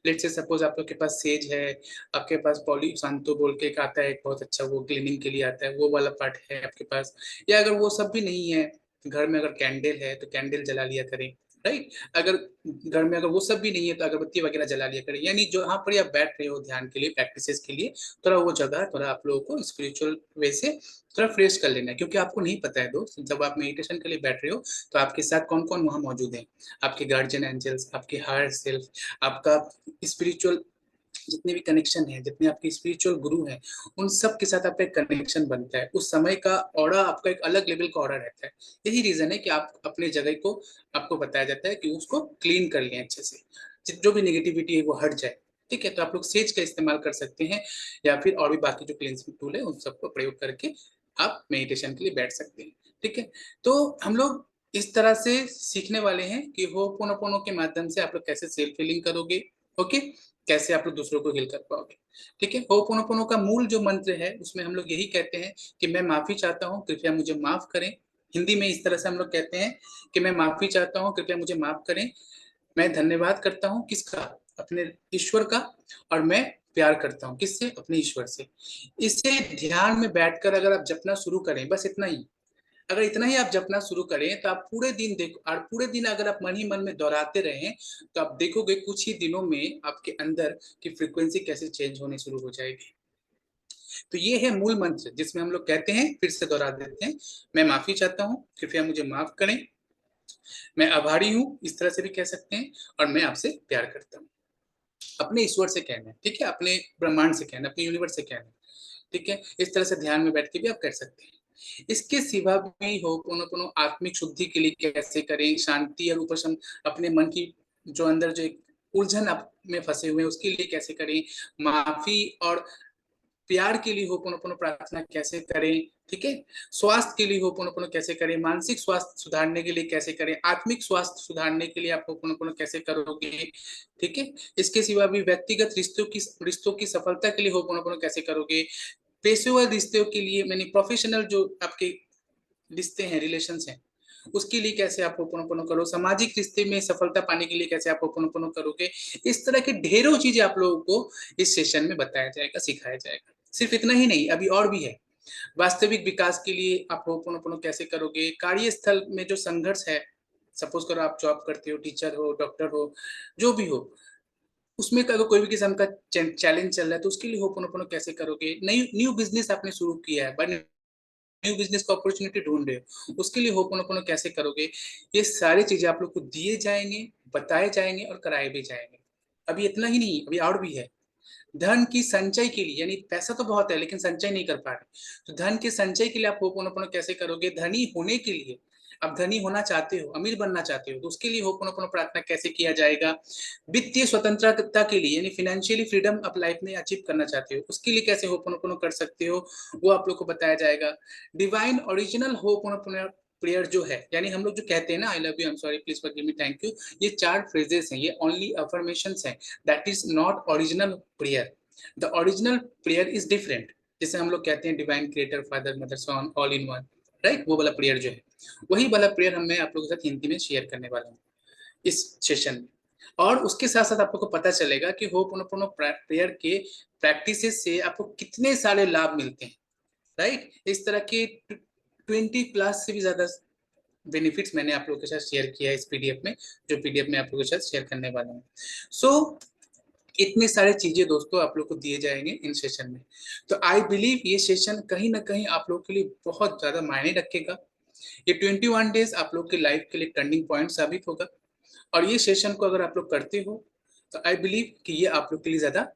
Speaker 1: लेट से सपोज आप लोग के पास सेज है, आपके पास पॉली सांतो बोल के एक आता है, एक बहुत अच्छा वो क्लीनिंग के लिए आता है, वो वाला पार्ट है आपके पास, या अगर वो सब भी नहीं है घर में, अगर कैंडल है तो कैंडल जला लिया करें, राइट। अगर घर में अगर वो सब भी नहीं है तो अगरबत्ती वगैरह जला लिया करें, यानी जो यहाँ पर आप बैठ रहे हो ध्यान के लिए, प्रैक्टिसेस के लिए, थोड़ा वो जगह थोड़ा आप लोगों को स्पिरिचुअल वे से थोड़ा फ्रेश कर लेना है, क्योंकि आपको नहीं पता है दोस्त, जब आप मेडिटेशन के लिए बैठ रहे हो तो आपके साथ कौन कौन वहां मौजूद है, आपके गार्जियन एंजल्स, आपके हायर सेल्फ, आपका स्पिरिचुअल जितने भी कनेक्शन है, जितने आपके स्पिरिचुअल गुरु हैं, उन सब के साथ आपका एक कनेक्शन बनता है, उस समय का ऑरा आपका एक अलग लेवल का ऑरा रहता है। यही रीजन है कि आप अपने जगह को, आपको बताया जाता है कि उसको क्लीन कर लें अच्छे से, जो भी नेगेटिविटी है वो हट जाए। ठीक है, तो आप लोग सेज का इस्तेमाल कर सकते हैं, या फिर और भी बाकी जो क्लींसिंग टूल है उन सबको प्रयोग करके आप मेडिटेशन के लिए बैठ सकते हैं। ठीक है, तो हम लोग इस तरह से सीखने वाले हैं कि होपोनोपोनो के माध्यम से आप लोग कैसे सेल्फ हीलिंग करोगे। ओके, कैसे आप लोग दूसरों को हील कर पाओगे। ठीक है, होपोनोपोनो का मूल जो मंत्र है उसमें हम लोग यही कहते हैं कि मैं माफी चाहता हूँ, कृपया मुझे माफ करें। हिंदी में इस तरह से हम लोग कहते हैं कि मैं माफी चाहता हूँ, कृपया मुझे माफ करें, मैं धन्यवाद करता हूँ किसका, अपने ईश्वर का, और मैं प्यार करता हूँ किससे, अपने ईश्वर से। इसे ध्यान में बैठकर अगर आप जपना शुरू करें, बस इतना ही, अगर इतना ही आप जपना शुरू करें तो आप पूरे दिन देखो, और पूरे दिन अगर आप मन ही मन में दोहराते रहें तो आप देखोगे कुछ ही दिनों में आपके अंदर की फ्रीक्वेंसी कैसे चेंज होने शुरू हो जाएगी। तो ये है मूल मंत्र, जिसमें हम लोग कहते हैं, फिर से दोहरा देते हैं, मैं माफी चाहता हूँ, कृपया मुझे माफ करें, मैं आभारी हूँ, इस तरह से भी कह सकते हैं, और मैं आपसे प्यार करता हूँ। अपने ईश्वर से कहना है, ठीक है, अपने ब्रह्मांड से कहना है, अपने यूनिवर्स से कहना है, ठीक है। इस तरह से ध्यान में बैठ के भी आप कर सकते हैं। इसके सिवा भी होपोनोपोनो आत्मिक शुद्धि के लिए कैसे करें, शांति और उपशम, अपने मन की जो अंदर जो एक उलझन आप में फंसे हुए हैं उसके लिए कैसे करें, माफी और प्यार के लिए होपोनोपोनो प्रार्थना कैसे करें, ठीक है। स्वास्थ्य के लिए होपोनोपोनो कैसे करें, मानसिक स्वास्थ्य सुधारने के लिए कैसे करें, आत्मिक स्वास्थ्य सुधारने के लिए आप होपोनोपोनो कैसे करोगे, ठीक है। इसके सिवा भी व्यक्तिगत रिश्तों की सफलता के लिए होपोनोपोनो कैसे करोगे, पेशेवर रिश्तों के लिए मैंने प्रोफेशनल जो आपके रिश्ते हैं, रिलेशन हैं, उसके लिए कैसे आप होपोनोपोनो करो, सामाजिक रिश्ते में सफलता पाने के लिए कैसे आप होपोनोपोनो करोगे। इस तरह की ढेरों चीजें आप लोगों को इस सेशन में बताया जाएगा, सिखाया जाएगा। सिर्फ इतना ही नहीं, अभी और भी है। वास्तविक विकास के लिए आप होपोनोपोनो कैसे करोगे, कार्यस्थल में जो संघर्ष है, सपोज करो आप जॉब करते हो, टीचर हो, डॉक्टर हो, जो भी हो, उसमें अगर कोई भी किस्म का चैलेंज चल रहा है तो उसके लिए होपोनोपोनो कैसे करोगे। नई न्यू बिजनेस आपने शुरू किया है, बट न्यू बिजनेस का अपॉर्चुनिटी ढूंढ रहे हो, उसके लिए होपोनोपोनो कैसे करोगे। ये सारी चीजें आप लोग को दिए जाएंगे, बताए जाएंगे और कराए भी जाएंगे। अभी इतना ही नहीं, अभी और भी है। धन की संचय के लिए, यानी पैसा तो बहुत है लेकिन संचय नहीं कर पा रहे, तो धन के संचय के लिए आप होपोनोपोनो कैसे करोगे। धनी होने के लिए, आप धनी होना चाहते हो, अमीर बनना चाहते हो, तो उसके लिए होपोनोपोनो प्रार्थना कैसे किया जाएगा। वित्तीय स्वतंत्रता के लिए, यानी फाइनेंशियली फ्रीडम आप लाइफ में अचीव करना चाहते हो, उसके लिए कैसे होपोनोपोनो कर सकते हो, वो आप लोग को बताया जाएगा। डिवाइन ओरिजिनल होपोनोपोनो प्रेयर जो है, यानी हम लोग जो कहते हैं ना, आई love you, I am sorry, please forgive me, thank you, ये 4 फ्रेजेस हैं, ये ओनली अफर्मेशंस हैं, that is not original prayer. The original prayer is different. जैसे हम लोग कहते हैं divine creator father mother sun all in one, right, वो वाला प्रेयर जो है, वही वाला प्रेयर मैं आप लोगों के साथ हिंदी में शेयर करने वाला हूँ इस सेशन में। और उसके साथ साथ आप लोग को पता चलेगा कि होपोनोपोनो प्रेयर के प्रैक्टिसेस से आपको कितने सारे लाभ मिलते हैं, राइट। इस तरह के 20+ से भी ज्यादा बेनिफिट्स मैंने आप लोगों के साथ शेयर किया है इस पीडीएफ में, जो पीडीएफ में आप लोगों के साथ शेयर करने वाला हूँ। सो इतने सारे चीजें दोस्तों आप लोग को दिए जाएंगे इन सेशन में। तो आई बिलीव ये सेशन कहीं ना कहीं आप लोग के लिए बहुत ज्यादा मायने रखेगा। ये 21 डेज आप लोग की लाइफ के लिए टर्निंग पॉइंट साबित होगा। और ये सेशन को अगर आप लोग करते हो तो आई बिलीव कि ये आप लोग के लिए ज्यादा,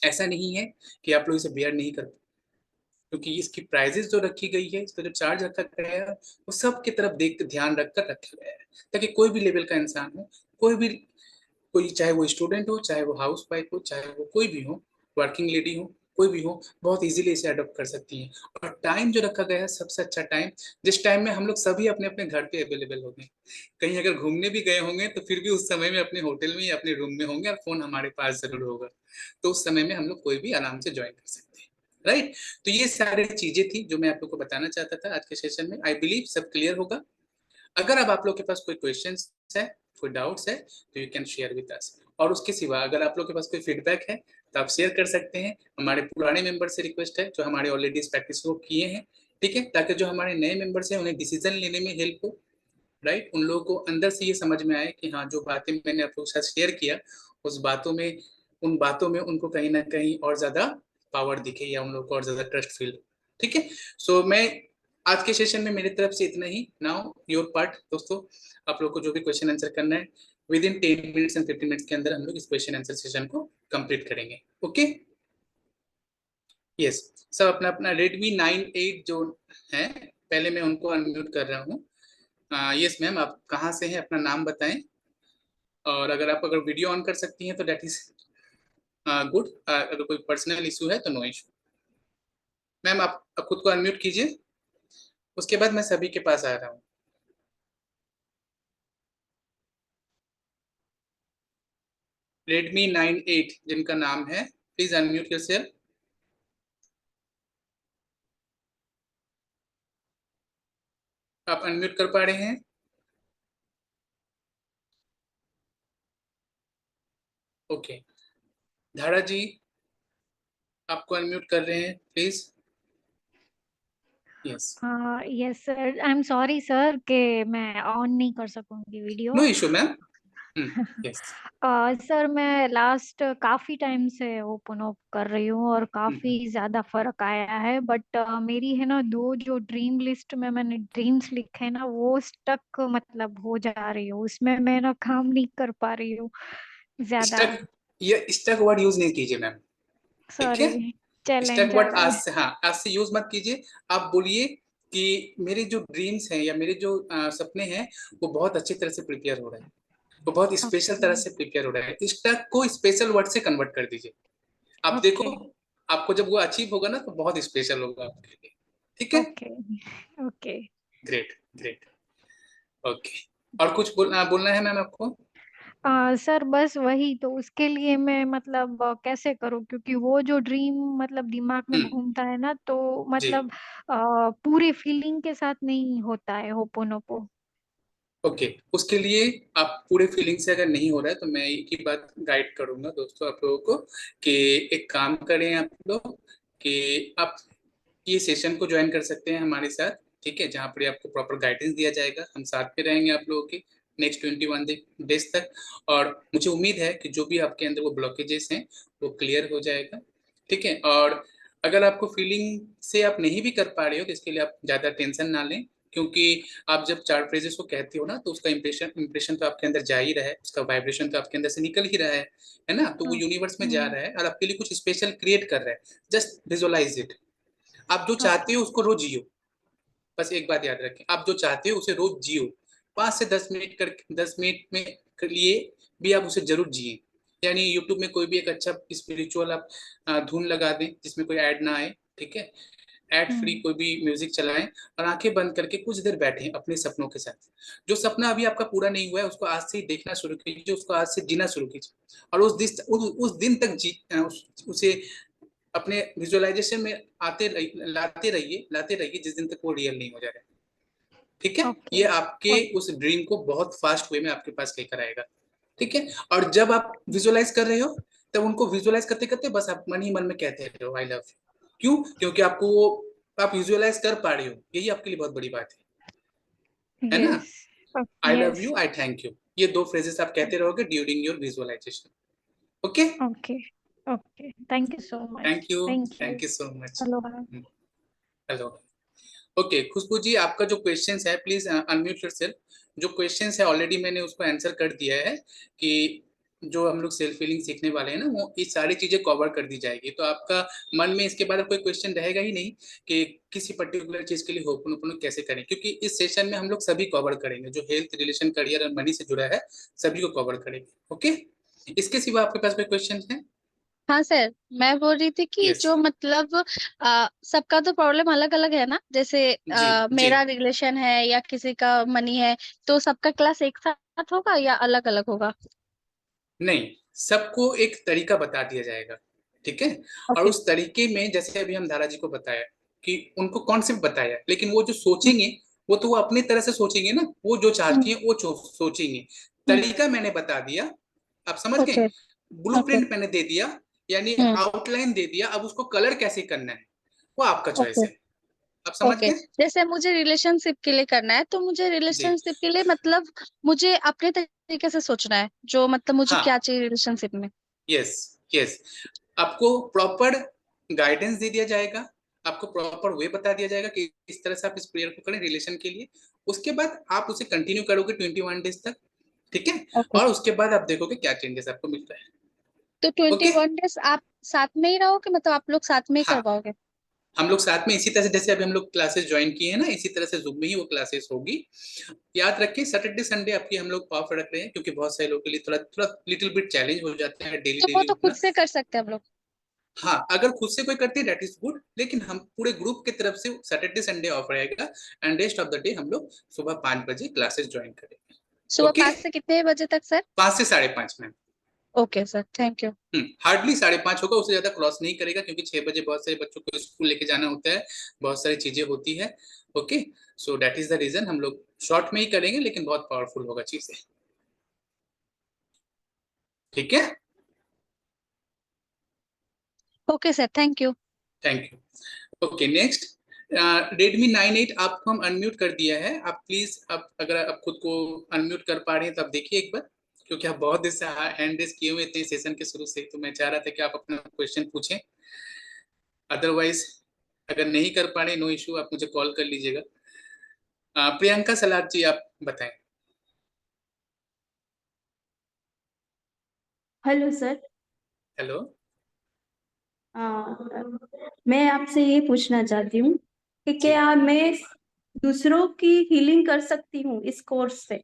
Speaker 1: ऐसा नहीं है कि आप लोग इसे बेयर नहीं कर, क्योंकि इसकी प्राइजेस जो रखी गई है, इसका जो चार्ज रखा गया है, वो सब की तरफ देख ध्यान रखकर रखा गया है, ताकि कोई भी लेवल का इंसान हो, कोई भी, कोई चाहे वो स्टूडेंट हो, चाहे वो हाउस वाइफ हो, चाहे वो कोई भी हो, वर्किंग लेडी हो, कोई भी हो, बहुत इजीली इसे अडॉप्ट कर सकती है। और टाइम जो रखा गया है, सबसे अच्छा टाइम, जिस टाइम में हम लोग सभी अपने अपने घर पे अवेलेबल होंगे, कहीं अगर घूमने भी गए होंगे तो फिर भी उस समय में अपने होटल में या अपने रूम में होंगे और फोन हमारे पास जरूर होगा, तो उस समय में हम लोग कोई भी आराम से ज्वाइन कर सकते हैं, राइट। तो ये सारी चीजें थी जो मैं आप लोग को बताना चाहता था आज के सेशन में। आई बिलीव सब क्लियर होगा। अगर अब आप लोग के पास कोई क्वेश्चन है, कोई डाउट्स है, तो you can share with us. और उसके सिवा अगर आप लोग के पास कोई फीडबैक है तो आप शेयर कर सकते हैं। हमारे पुराने मेंबर से रिक्वेस्ट है जो हमारे ऑलरेडी इस प्रैक्टिस को किए हैं, ठीक है, ताकि जो हमारे नए मेंबर्स हैं उन्हें डिसीजन लेने में हेल्प हो, राइट। उन लोगों को अंदर से ये समझ में आए कि हाँ, जो बातें मैंने आप लोगों के साथ शेयर किया, उस बातों में, उन बातों में उनको कहीं ना कहीं और ज्यादा पावर दिखे, या उन लोगों को और ज्यादा ट्रस्ट फील, ठीक है। सो मैं आज के सेशन में मेरी तरफ से इतना ही। नाउ योर पार्ट दोस्तों, आप लोग को जो भी क्वेश्चन आंसर करना है, with in 10 minutes and 15 minutes के अंदर हम लोग इस क्वेश्चन आंसर सेशन को कंप्लीट करेंगे, ओके। यस, सब अपना अपना Redmi 9 8 जो है, पहले मैं उनको अनम्यूट कर रहा हूँ। यस मैम, आप कहाँ से हैं, अपना नाम बताएं। और अगर वीडियो ऑन कर सकती हैं तो डेट इज गुड। अगर कोई पर्सनल इशू है तो नो इशू। मैम आप खुद को अनम्यूट कीजिए, उसके बाद मैं सभी के पास आ रहा हूँ। Redmi 9 8 जिनका नाम है, प्लीज अनम्यूट योरसेल्फ। आप अनम्यूट कर पा रहे हैं? ओके, धारा जी आपको अनम्यूट कर रहे हैं, please. Yes.
Speaker 2: Yes sir, I am sorry sir कि मैं ऑन नहीं कर सकूंगी
Speaker 1: no
Speaker 2: video.
Speaker 1: Issue ma'am. Yes.
Speaker 2: Sir मैं लास्ट काफी टाइम से ओपन अप कर रही हूँ और काफी ज्यादा फर्क आया है, बट मेरी है ना, दो जो ड्रीम लिस्ट में मैंने ड्रीम्स लिखे हैं ना, वो स्टक मतलब हो जा रही हूँ उसमें, मैं ना काम नहीं कर पा रही हूँ ज्यादा।
Speaker 1: स्टक ये स्टक वर्ड यूज नहीं कीजिए मैम। ठीक है,
Speaker 2: सॉरी,
Speaker 1: स्टक
Speaker 2: चैलेंज आ
Speaker 1: वर्ड आज
Speaker 2: गए।
Speaker 1: से, हाँ आज से यूज मत कीजिए। आप बोलिए कि मेरे जो ड्रीम्स हैं या मेरे जो सपने हैं वो बहुत अच्छी तरह से प्रिपेयर हो रहे हैं, वो बहुत स्पेशल
Speaker 2: ओके।
Speaker 1: तरह से प्रिपेयर हो रहा है। स्टक को स्पेशल वर्ड से कन्वर्ट कर दीजिए। आप
Speaker 2: ओके।
Speaker 1: देखो, आपको जब वो अचीव होगा ना तो बहुत स्पेशल होगा आपके लिए। ठीक है,
Speaker 2: okay. Okay.
Speaker 1: Great great. Okay, और कुछ बोलना है मैम आपको?
Speaker 2: सर बस वही तो, उसके लिए मैं मतलब कैसे करूँ, क्योंकि वो जो ड्रीम मतलब दिमाग में
Speaker 1: हम्म,
Speaker 2: घूमता है ना, तो
Speaker 1: जी।
Speaker 2: मतलब पूरी फीलिंग के साथ नहीं होता है होपोनोपो।
Speaker 1: ओके, उसके लिए आप पूरे फीलिंग से अगर नहीं हो रहा है तो मैं एक ही बात गाइड करूंगा दोस्तों आप लोगों को, कि एक काम करें आप लोग, कि आप ये सेशन को ज्वाइन कर सकते हैं हमारे साथ। ठीक है, जहाँ पर आपको प्रॉपर गाइडेंस दिया जाएगा, हम साथ में रहेंगे आप लोगों के नेक्स्ट 21 डेज तक। और मुझे उम्मीद है कि जो भी आपके अंदर वो ब्लॉकेजेस हैं वो क्लियर हो जाएगा। ठीक है, और अगर आपको फीलिंग से आप नहीं भी कर पा रहे हो तो इसके लिए आप ज़्यादा टेंशन ना लें, क्योंकि आप जब चार फ्रेजेस को कहते हो ना तो उसका इम्प्रेशन इम्प्रेशन तो आपके अंदर जा ही रहा है, उसका वाइब्रेशन तो आपके अंदर से निकल ही रहा है ना, तो वो यूनिवर्स में जा
Speaker 2: हम्म।
Speaker 1: रहा है और आपके लिए कुछ स्पेशल क्रिएट कर रहा है। Just visualize it. आप जो चाहते
Speaker 2: ओके।
Speaker 1: हो उसको रोज जियो। बस एक बात याद रखें, आप जो चाहते हो उसे रोज जियो। 5 से 10 मिनट कर 10 मिनट में के लिए भी आप उसे जरूर जिए। यानी यूट्यूब में कोई भी एक अच्छा स्पिरिचुअल आप धुन लगा दें जिसमें कोई ऐड ना आए। ठीक है, एड फ्री
Speaker 2: हम्म।
Speaker 1: कोई भी म्यूजिक चलाएं और आंखें बंद करके कुछ देर बैठें अपने सपनों के साथ। जो सपना अभी आपका पूरा नहीं हुआ है उसको आज से ही देखना शुरू कीजिए, उसको आज से जीना शुरू कीजिए और उस दिन तक उसे अपने विजुअलाइजेशन में लाते रहिए जिस दिन तक वो रियल नहीं हो जाए। ठीक है,
Speaker 2: ओके।
Speaker 1: ये आपके उस ड्रीम को बहुत फास्ट वे में आपके पास लेकर आएगा। ठीक है, और जब आप विजुअलाइज कर रहे हो तब उनको विजुअलाइज करते करते बस आप मन ही मन में कहते रहो आई लव यू। क्यों? क्योंकि आपको वो आप विजुअलाइज कर पा रहे हो, यही आपके लिए बहुत बड़ी बात है ना।
Speaker 2: Yes.
Speaker 1: I love
Speaker 2: yes.
Speaker 1: You, I thank you, ये दो फ्रेजेस आप कहते रहोगे during your visualisation. Okay,
Speaker 2: okay. Okay, thank you so much.
Speaker 1: Thank you,
Speaker 2: thank you.
Speaker 1: Thank you so much.
Speaker 2: Hello.
Speaker 1: Hello. Okay Khushbu ji, आपका जो क्वेश्चंस है please unmute yourself. जो questions है ऑलरेडी मैंने उसको आंसर कर दिया है, कि जो हम लोग सेल्फ फीलिंग सीखने वाले हैं ना वो ये सारी चीजें कवर कर दी जाएगी, तो आपका मन में इसके बाद कोई क्वेश्चन रहेगा ही नहीं कि किसी पर्टिकुलर चीज के लिए होपन कैसे करें, क्योंकि इस सेशन में हम लोग सभी कवर करेंगे जो हेल्थ रिलेशन करियर और मनी से जुड़ा है, सभी को कवर करेंगे। ओके, इसके सिवा आपके पास कोई क्वेश्चन है?
Speaker 3: हाँ सर, मैं बोल रही थी कि
Speaker 1: यस।
Speaker 3: जो मतलब सबका तो प्रॉब्लम अलग अलग है ना, जैसे
Speaker 1: जी जी।
Speaker 3: मेरा रिलेशन है या किसी का मनी है, तो सबका क्लास एक साथ होगा या अलग अलग होगा?
Speaker 1: नहीं, सबको एक तरीका बता दिया जाएगा। ठीक है, और
Speaker 3: ओके।
Speaker 1: उस तरीके में जैसे अभी हम धारा जी को बताया कि उनको कॉन्सेप्ट बताया, लेकिन वो जो सोचेंगे वो तो वो अपनी तरह से सोचेंगे ना, वो जो चाहती है वो सोचेंगे। तरीका मैंने बता दिया, आप समझ गए।
Speaker 3: ओके। ओके।
Speaker 1: ब्लूप्रिंट मैंने दे दिया, यानी
Speaker 3: हम्म।
Speaker 1: आउटलाइन दे दिया, अब उसको कलर कैसे करना है वो आपका चॉइस
Speaker 3: ओके।
Speaker 1: है। आप समझ
Speaker 3: ओके,
Speaker 1: गए?
Speaker 3: जैसे मुझे रिलेशनशिप के लिए करना है, तो मुझे
Speaker 1: जी,
Speaker 3: रिलेशनशिप के लिए मतलब मुझे अपने तरीके से सोचना है, जो मतलब मुझे क्या
Speaker 1: हाँ,
Speaker 3: चाहिए रिलेशनशिप में।
Speaker 1: यस यस, आपको प्रॉपर गाइडेंस दे दिया जाएगा, आपको प्रॉपर वे बता दिया जाएगा कि इस तरह से आप इस प्रेयर को करें रिलेशन के लिए। उसके बाद आप उसे कंटिन्यू करोगे 21 डेज तक। ठीक है,
Speaker 3: ओके।
Speaker 1: और उसके बाद आप देखोगे क्या चेंजेस आपको मिलता है।
Speaker 3: तो ट्वेंटी
Speaker 1: ओके,
Speaker 3: वन डेज आप साथ में ही रहोगे, मतलब आप लोग साथ में ही
Speaker 1: हाँ,
Speaker 3: करवाओगे?
Speaker 1: हम लोग साथ में इसी तरह से जैसे अभी हम लोग क्लासेस ज्वाइन किए हैं ना, इसी तरह से जूम में ही वो क्लासेस होगी। याद रखिए सैटरडे संडे आपकी हम लोग ऑफ रख रहे हैं, क्योंकि बहुत सारे लोगों के लिए थोड़ा थोड़ा लिटिल बिट चैलेंज हो जाता है डेली
Speaker 3: तो वो
Speaker 1: डेली
Speaker 3: तो खुद
Speaker 1: उठना।
Speaker 3: से कर सकते हैं हम लोग?
Speaker 1: हाँ, अगर खुद से कोई करते हैं दैट इज गुड, लेकिन हम पूरे ग्रुप की तरफ से सैटरडे संडे ऑफ रहेगा and rest of the day हम लोग सुबह 5 बजे क्लासेस ज्वाइन करेंगे।
Speaker 3: सुबह
Speaker 1: ओके,
Speaker 3: 5 से कितने बजे तक सर?
Speaker 1: 5 से 5:30 में।
Speaker 3: Okay sir, thank you.
Speaker 1: Hardly 5:30 होगा, उससे ज्यादा क्रॉस नहीं करेगा, क्योंकि 6 बजे बहुत सारे बच्चों को स्कूल लेके जाना होता है, बहुत सारी चीजें होती है। Okay, so that is the reason हम लोग शॉर्ट में ही करेंगे, लेकिन बहुत पावरफुल होगा चीजें। ठीक है,
Speaker 3: okay sir, thank you.
Speaker 1: Thank you. Okay next, Redmi 9A आपको हम अनम्यूट कर दिया है, आप प्लीज आप अगर आप खुद को अनम्यूट कर पा रहे हैं तो आप देखिए एक बार, क्योंकि आप बहुत देर से हैंड रेस किए हुए थे सेशन के शुरू से, तो मैं चाह रहा था कि आप अपना क्वेश्चन पूछें। अदरवाइज अगर नहीं कर पा रहे नो इशू, आप मुझे कॉल कर लीजिएगा। प्रियंका सलाद जी आप बताएं।
Speaker 4: Hello sir.
Speaker 1: हेलो।
Speaker 4: मैं आपसे ये पूछना चाहती हूँ कि
Speaker 1: जी,
Speaker 4: क्या मैं दूसरों की हीलिंग कर सकती हूँ इस कोर्स से?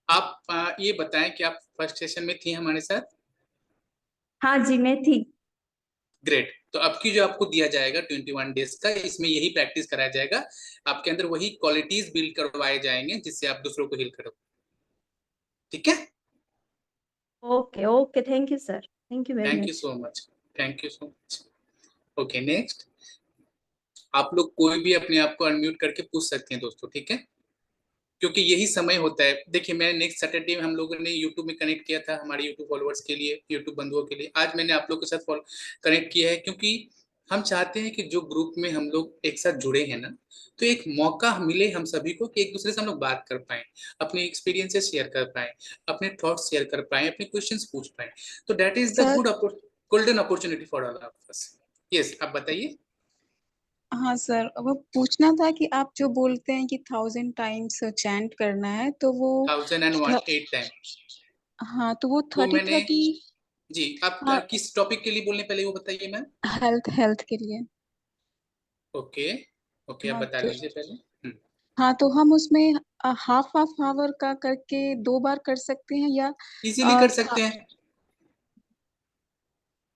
Speaker 1: आप ये बताएं कि आप फर्स्ट सेशन में थी हमारे साथ।
Speaker 4: हाँ जी, मैं थी।
Speaker 1: ग्रेट। तो अब की जो आपको दिया जाएगा 21 डेज का, इसमें यही प्रैक्टिस कराया जाएगा। आपके अंदर वही क्वालिटीज बिल्ड करवाए जाएंगे जिससे आप दूसरों को हील करो। ठीक है।
Speaker 4: Okay okay, thank you sir, thank you very
Speaker 1: thank you
Speaker 4: much.
Speaker 1: So much. Thank you so much. Okay, next. आप लोग कोई भी अपने आप को अनम्यूट करके पूछ सकते हैं दोस्तों, ठीक है। क्योंकि यही समय होता है। देखिए, मैं नेक्स्ट सैटरडे हम लोगों ने यूट्यूब में कनेक्ट किया था हमारे यूट्यूब फॉलोअर्स के लिए, यूट्यूब बंधुओं के लिए। आज मैंने आप लोग के साथ कनेक्ट किया है क्योंकि हम चाहते हैं कि जो ग्रुप में हम लोग एक साथ जुड़े हैं ना, तो एक मौका मिले हम सभी को कि एक दूसरे से हम लोग बात कर पाएं, अपने एक्सपीरियंसेस शेयर कर पाएं, अपने थॉट्स शेयर कर पाएं, अपने क्वेश्चंस पूछ पाएं। तो that is the
Speaker 5: sir.
Speaker 1: Golden opportunity for all of us. Yes, आप बताइए।
Speaker 5: हाँ सर, वो पूछना था कि आप जो बोलते हैं कि 1000 टाइम्स चैंट करना है तो वो
Speaker 1: 1008 टाइम।
Speaker 5: हाँ, तो वो
Speaker 1: तो
Speaker 5: थर्टी
Speaker 1: मैंने,
Speaker 5: थर्टी
Speaker 1: जी, आप
Speaker 5: हाँ,
Speaker 1: किस टॉपिक के लिए बोलने पहले वो बताइए मैम।
Speaker 5: हेल्थ हेल्थ के लिए।
Speaker 1: ओके। ओके, आप
Speaker 5: हाँ
Speaker 1: बता
Speaker 5: तो
Speaker 1: लीजिए पहले।
Speaker 5: हाँ, तो हम उसमें हाफ हाफ आवर का करके 2 बार कर सकते हैं या
Speaker 1: इजीली
Speaker 5: अ,
Speaker 1: कर सकते
Speaker 5: था-
Speaker 1: हैं।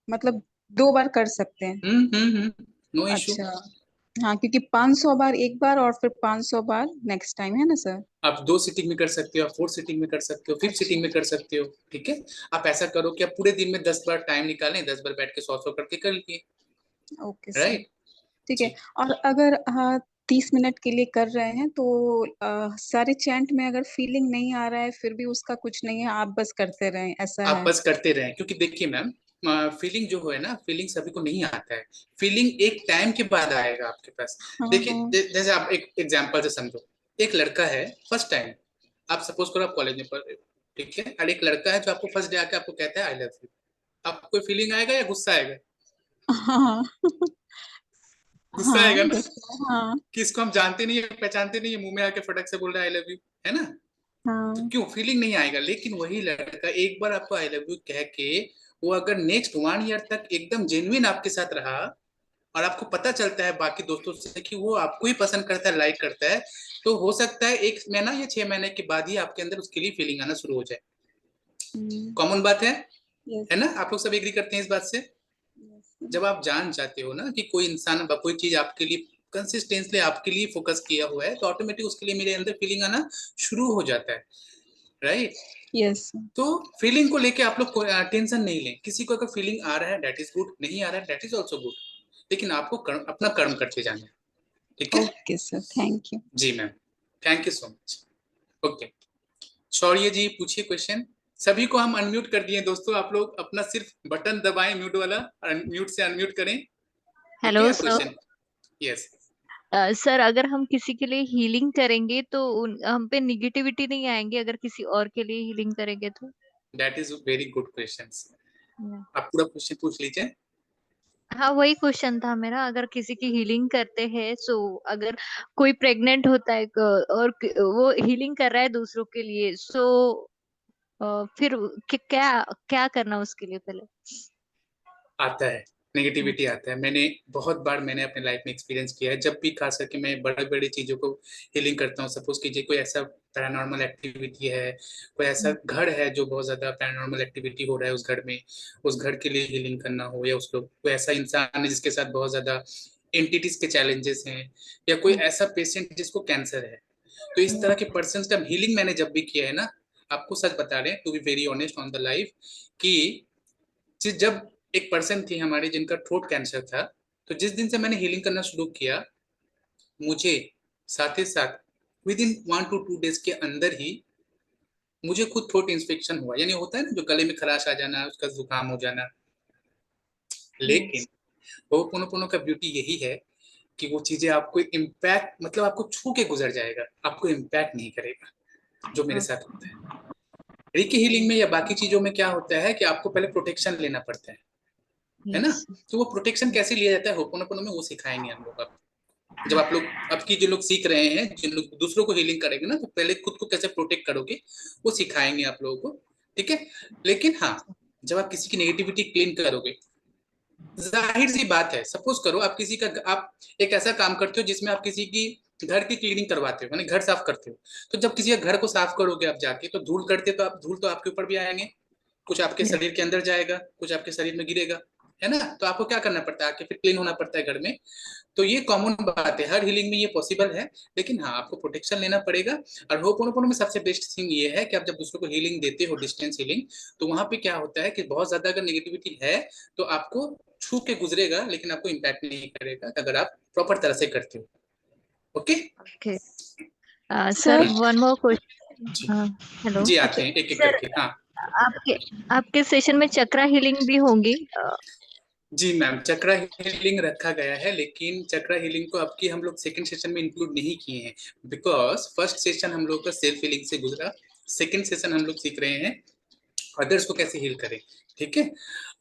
Speaker 5: मतलब 2 बार कर सकते हैं?
Speaker 1: No issue.
Speaker 5: अच्छा। हाँ, क्योंकि 500 बार एक बार और फिर 500 बार नेक्स्ट टाइम, है ना सर?
Speaker 1: आप 2 सीटिंग में कर सकते हो, आप 4 सीटिंग में कर सकते हो, 5 सीटिंग
Speaker 5: अच्छा।
Speaker 1: में कर सकते हो। ठीक है। आप ऐसा करो कि आप पूरे दिन में 10 बार टाइम निकालें, 10 बार बैठ के 100 100 करके कर लिए।
Speaker 5: Okay sir,
Speaker 1: right.
Speaker 5: ठीक है।
Speaker 1: जी।
Speaker 5: और अगर 30 मिनट के लिए कर रहे हैं तो सारे चैंट में अगर फीलिंग नहीं आ रहा है फिर भी उसका कुछ नहीं है, आप बस करते रहें, ऐसा
Speaker 1: आप
Speaker 5: है?
Speaker 1: बस करते रहें, क्योंकि देखिए मैम, फीलिंग जो है ना, फीलिंग सभी को नहीं आता है। फीलिंग एक टाइम के बाद आएगा आपके पास।
Speaker 5: हाँ
Speaker 1: देखिए,
Speaker 5: हाँ।
Speaker 1: जैसे आप एक एग्जांपल से समझो। एक लड़का है, फर्स्ट टाइम, आप सपोज करो आप कॉलेज में पढ़ रहे हो, ठीक है, और एक लड़का है जो आपको फर्स्ट डे आके आपको कहता है आई लव यू। आपको कोई फीलिंग आएगा या गुस्सा आएगा?
Speaker 5: हाँ
Speaker 1: गुस्सा
Speaker 5: हाँ,
Speaker 1: आएगा ना।
Speaker 5: गुस्सा, हाँ
Speaker 1: कि इसको हम जानते नहीं है, पहचानते नहीं है, मुंह में आके फटक से बोल रहा है आई लव यू, है ना। तो
Speaker 5: हाँ।
Speaker 1: क्यों फीलिंग नहीं आएगा? लेकिन वही लड़का एक बार आपको आई लव यू कह के, वो अगर नेक्स्ट 1 ईयर तक एकदम जेन्युइन आपके साथ रहा, और आपको पता चलता है बाकी दोस्तों से कि वो आपको ही पसंद करता है, लाइक करता है, तो हो सकता है 1 महीना या 6 महीने के बाद ही आपके अंदर उसके लिए फीलिंग आना शुरू हो जाए। कॉमन बात है
Speaker 5: यस।
Speaker 1: ना। आप लोग सब एग्री करते हैं इस बात से।
Speaker 5: यस।
Speaker 1: जब आप जान जाते हो ना कि कोई इंसान कोई चीज आपके लिए कंसिस्टेंसली आपके लिए फोकस किया हुआ है, तो ऑटोमेटिक उसके लिए मेरे अंदर फीलिंग आना शुरू हो जाता है। राइट।
Speaker 5: यस।
Speaker 1: तो फीलिंग को लेके आप लोग टेंशन नहीं लें। किसी को अगर फीलिंग आ रहा है दैट इज गुड, नहीं आ रहा है दैट इज ऑल्सो गुड। लेकिन आपको अपना कर्म करते जाना है। ठीक है।
Speaker 5: Okay sir, thank you.
Speaker 1: जी ma'am. Thank you so much. Okay. Shaurya ji, पूछिए क्वेश्चन। सभी को हम अनम्यूट कर दिए दोस्तों, आप लोग अपना सिर्फ बटन दबाएं म्यूट वाला, म्यूट से अनम्यूट करें। ओके,
Speaker 6: हेलो
Speaker 1: आप
Speaker 6: सर।
Speaker 1: क्वेश्चन। यस।
Speaker 6: सर, अगर हम किसी के लिए हीलिंग करेंगे तो हम पे निगेटिविटी नहीं आएंगे अगर किसी और के लिए हीलिंग करेंगे तो?
Speaker 1: That is very good question.
Speaker 6: Yeah.
Speaker 1: आप पूरा क्वेश्चन पूछ लीजिए।
Speaker 6: हाँ, वही क्वेश्चन था मेरा। अगर किसी की हीलिंग करते हैं, सो अगर कोई प्रेग्नेंट होता है और वो हीलिंग कर रहा है दूसरों के लिए, सो फिर क्या क्या करना उसके लिए पहले?
Speaker 1: आता है, नेगेटिविटी आता है। बहुत बार मैंने अपने लाइफ में एक्सपीरियंस किया है। जब भी खास करके मैं बड़े बड़े चीजों को हीलिंग करता हूँ, सपोज कीजिए कोई ऐसा पैरानॉर्मल एक्टिविटी है, कोई ऐसा घर है जो बहुत ज्यादा पैरानॉर्मल एक्टिविटी हो रहा है उस घर में, उस घर के लिए हीलिंग करना हो, या उस लोग कोई ऐसा इंसान है जिसके साथ बहुत ज्यादा एंटिटीज के चैलेंजेस हैं, या कोई ऐसा पेशेंट जिसको कैंसर है, तो इस तरह के पर्सन का हीलिंग मैंने जब भी किया है ना, आपको सच बता रहे हैं, to be very honest on the life, कि जब एक पर्सन थी हमारे जिनका थ्रोट कैंसर था, तो जिस दिन से मैंने हीलिंग करना शुरू किया, मुझे साथ ही साथ विद इन 1 to 2 डेज के अंदर ही मुझे खुद थ्रोट इन्फेक्शन हुआ। यानी होता है ना जो गले में खराश आ जाना, उसका जुकाम हो जाना। लेकिन
Speaker 5: यस।
Speaker 1: होपोनोपोनो का ब्यूटी यही है कि वो चीजें आपको इम्पैक्ट, मतलब आपको छू के गुजर जाएगा, आपको इम्पैक्ट नहीं करेगा, जो मेरे साथ होता है। रिकी हीलिंग में या बाकी चीजों में क्या होता है कि आपको पहले प्रोटेक्शन लेना पड़ता है ना।
Speaker 6: यस।
Speaker 1: तो वो प्रोटेक्शन कैसे लिया जाता है होपोनोपोनो में, वो सिखाएंगे हम लोग। अब जब आप लोग, अब की जो लोग सीख रहे हैं, जिन लोग दूसरों को हीलिंग करेंगे ना, तो पहले खुद को कैसे प्रोटेक्ट करोगे वो सिखाएंगे आप लोगों को। ठीक है। लेकिन हाँ, जब आप किसी की नेगेटिविटी क्लीन करोगे, जाहिर सी बात है, सपोज करो आप किसी का, आप एक ऐसा काम करते हो जिसमें आप किसी की घर की क्लीनिंग करवाते हो, यानी घर साफ करते हो, तो जब किसी का घर को साफ करोगे आप जाके, तो धूल करते तो आप, धूल तो आपके ऊपर भी आएंगे, कुछ आपके शरीर के अंदर जाएगा, कुछ आपके शरीर में गिरेगा, है ना। तो आपको क्या करना पड़ता है, आके फिर क्लीन होना पड़ता है घर में। तो ये कॉमन बात है, हर हीलिंग में ये पॉसिबल है, लेकिन हाँ आपको प्रोटेक्शन लेना पड़ेगा। और होपोनोपोनो में सबसे बेस्ट थिंग ये है कि आप जब दूसरों को हीलिंग देते हो, डिस्टेंस हीलिंग, तो वहां पे क्या होता है कि बहुत ज्यादा अगर नेगेटिविटी है तो आपको छू के गुजरेगा, लेकिन आपको इम्पैक्ट नहीं करेगा अगर आप प्रॉपर तरह से करते हो। Okay
Speaker 6: okay sir,
Speaker 5: sir
Speaker 6: one more
Speaker 1: जी
Speaker 6: क्वेश्चन। हेलो
Speaker 1: जी, आते हैं एक एक
Speaker 6: सर,
Speaker 1: करके। हाँ
Speaker 6: आपके आपके सेशन में चक्रा हीलिंग भी होंगी?
Speaker 1: जी मैम, चक्रा हीलिंग रखा गया है, लेकिन चक्रा हीलिंग को आपकी हम लोग सेकंड सेशन में इंक्लूड नहीं किए हैं, बिकॉज फर्स्ट सेशन हम लोग का सेल्फ हीलिंग से गुजरा, सेकंड सेशन हम लोग सीख रहे हैं अदर्स को कैसे हील करें, ठीक है,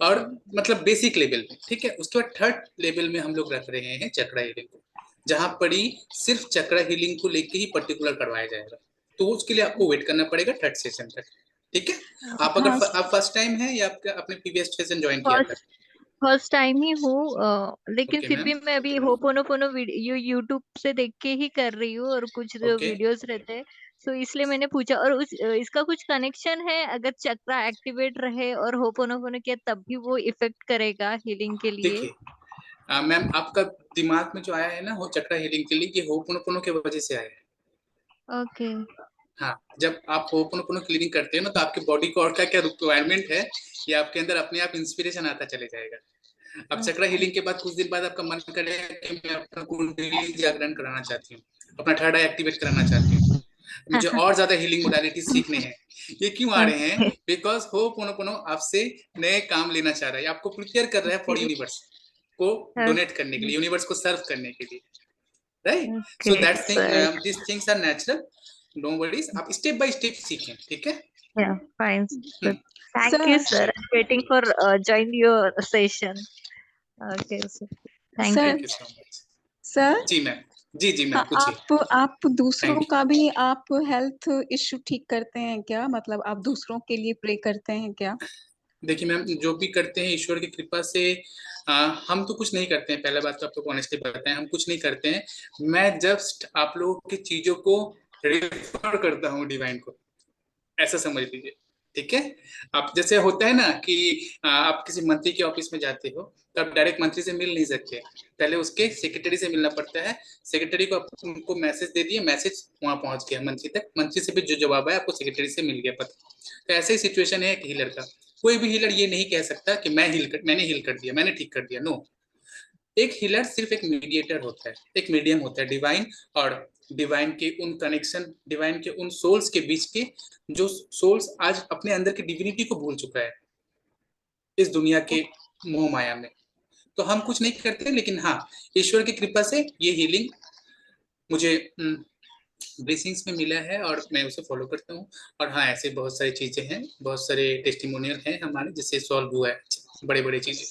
Speaker 1: और मतलब बेसिक लेवल में, ठीक है। उसके बाद थर्ड लेवल में हम लोग रख रहे हैं चक्रा हीलिंग को, जहां पर ही सिर्फ चक्रा हीलिंग को लेके ही पर्टिकुलर करवाया जाएगा, तो उसके लिए आपको वेट करना पड़ेगा थर्ड सेशन तक, ठीक है। आप अगर
Speaker 5: हाँ
Speaker 1: आप फर्स्ट टाइम है या आपका अपने प्रीवियस सेशन ज्वाइन किया था?
Speaker 6: फर्स्ट फर्स्ट टाइम ही हूँ, लेकिन
Speaker 1: ओके
Speaker 6: फिर
Speaker 1: मैम।
Speaker 6: भी मैं अभी होपोनोपोनो वीडियो यूट्यूब से देख के ही कर रही हूँ, और कुछ जो
Speaker 1: ओके,
Speaker 6: वीडियोस रहते हैं, सो इसलिए मैंने पूछा। और इसका कुछ कनेक्शन है, अगर चक्रा एक्टिवेट रहे और होपोनोपोनो किया तब भी वो इफेक्ट करेगा हीलिंग के लिए?
Speaker 1: देखिए मैम, आपका दिमाग में जो आया है ना हो चक्रा हीलिंग के लिए, ये होपोनोपोनो की वजह से आया है।
Speaker 6: ओके।
Speaker 1: हाँ, जब आप होपोनोपोनो क्लीनिंग करते हो ना, तो आपके बॉडी को और क्या क्या रिक्वायरमेंट है, ये आपके अंदर अपने आप इंस्पिरेशन आता चले जाएगा। अब चक्रा हीलिंग के बाद कुछ दिन बाद आपका मन करेगा कि मैं अपना कुंडली जागरण कराना चाहती हूँ, अपना थर्ड आई एक्टिवेट कराना चाहती हूँ, मुझे और ज्यादा हीलिंग मोडालिटी सीखने हैं। ये क्यों आ रहे हैं? बिकॉज होपोनोपोनो आपसे नए काम लेना चाह रहा है, आपको प्रिपेयर कर रहा है फॉर यूनिवर्स को डोनेट करने के लिए, यूनिवर्स को सर्व करने के लिए, right. So
Speaker 6: okay
Speaker 1: that's thing,
Speaker 6: sir,
Speaker 1: this things are natural, no worries, आप स्टेप बाय स्टेप सीखें, ठीक है।
Speaker 6: Yeah fine sir, thank you
Speaker 5: sir
Speaker 6: sir, waiting for join your session. Okay sir, thank you.
Speaker 5: Sir
Speaker 1: thank you so much.
Speaker 5: Sir
Speaker 1: ji ma'am, जी जी ma'am,
Speaker 5: हाँ,
Speaker 1: पूछिए।
Speaker 5: आप दूसरों
Speaker 1: थैंक
Speaker 5: का भी आप हेल्थ इश्यू ठीक करते हैं क्या? मतलब आप दूसरों के लिए प्रे करते हैं क्या?
Speaker 1: यू। देखिए मैम, जो भी करते हैं ईश्वर की कृपा से, हम तो कुछ नहीं करते हैं, पहला बात तो आपको ऑनेस्टली बताएं, हम कुछ नहीं करते हैं। मैं जस्ट आप लोगों की चीजों को रेफर करता हूँ डिवाइन को, ऐसा समझ लीजिए, ठीक है। आप जैसे होता है ना कि आप किसी मंत्री के ऑफिस में जाते हो, तो आप डायरेक्ट मंत्री से मिल नहीं सकते, पहले उसके सेक्रेटरी से मिलना पड़ता है, सेक्रेटरी को उनको मैसेज दे दिए, मैसेज वहां पहुंच गया मंत्री तक, मंत्री से भी जो जवाब आया आपको सेक्रेटरी से मिल गया पता। तो ऐसे ही सिचुएशन है एक हीलर का। कोई भी हीलर ये नहीं कह सकता कि मैंने हील कर दिया, मैंने ठीक कर दिया, नो। एक हीलर सिर्फ एक मीडिएटर होता है, एक मीडियम होता है डिवाइन और डिवाइन के उन कनेक्शन, डिवाइन के उन सोल्स के बीच के, जो सोल्स आज अपने अंदर की डिविनिटी को भूल चुका है इस दुनिया के मोह माया में। तो हम कुछ नहीं करते, लेकिन हाँ, ईश्वर की कृपा से ये हीलिंग मुझे ब्लेसिंग्स में मिला है और मैं उसे फॉलो करता हूँ। और हाँ, ऐसे बहुत सारी चीजें हैं, बहुत सारे टेस्टिमोनियल हैं हमारे जिससे सॉल्व हुआ है बड़े बड़े चीजें।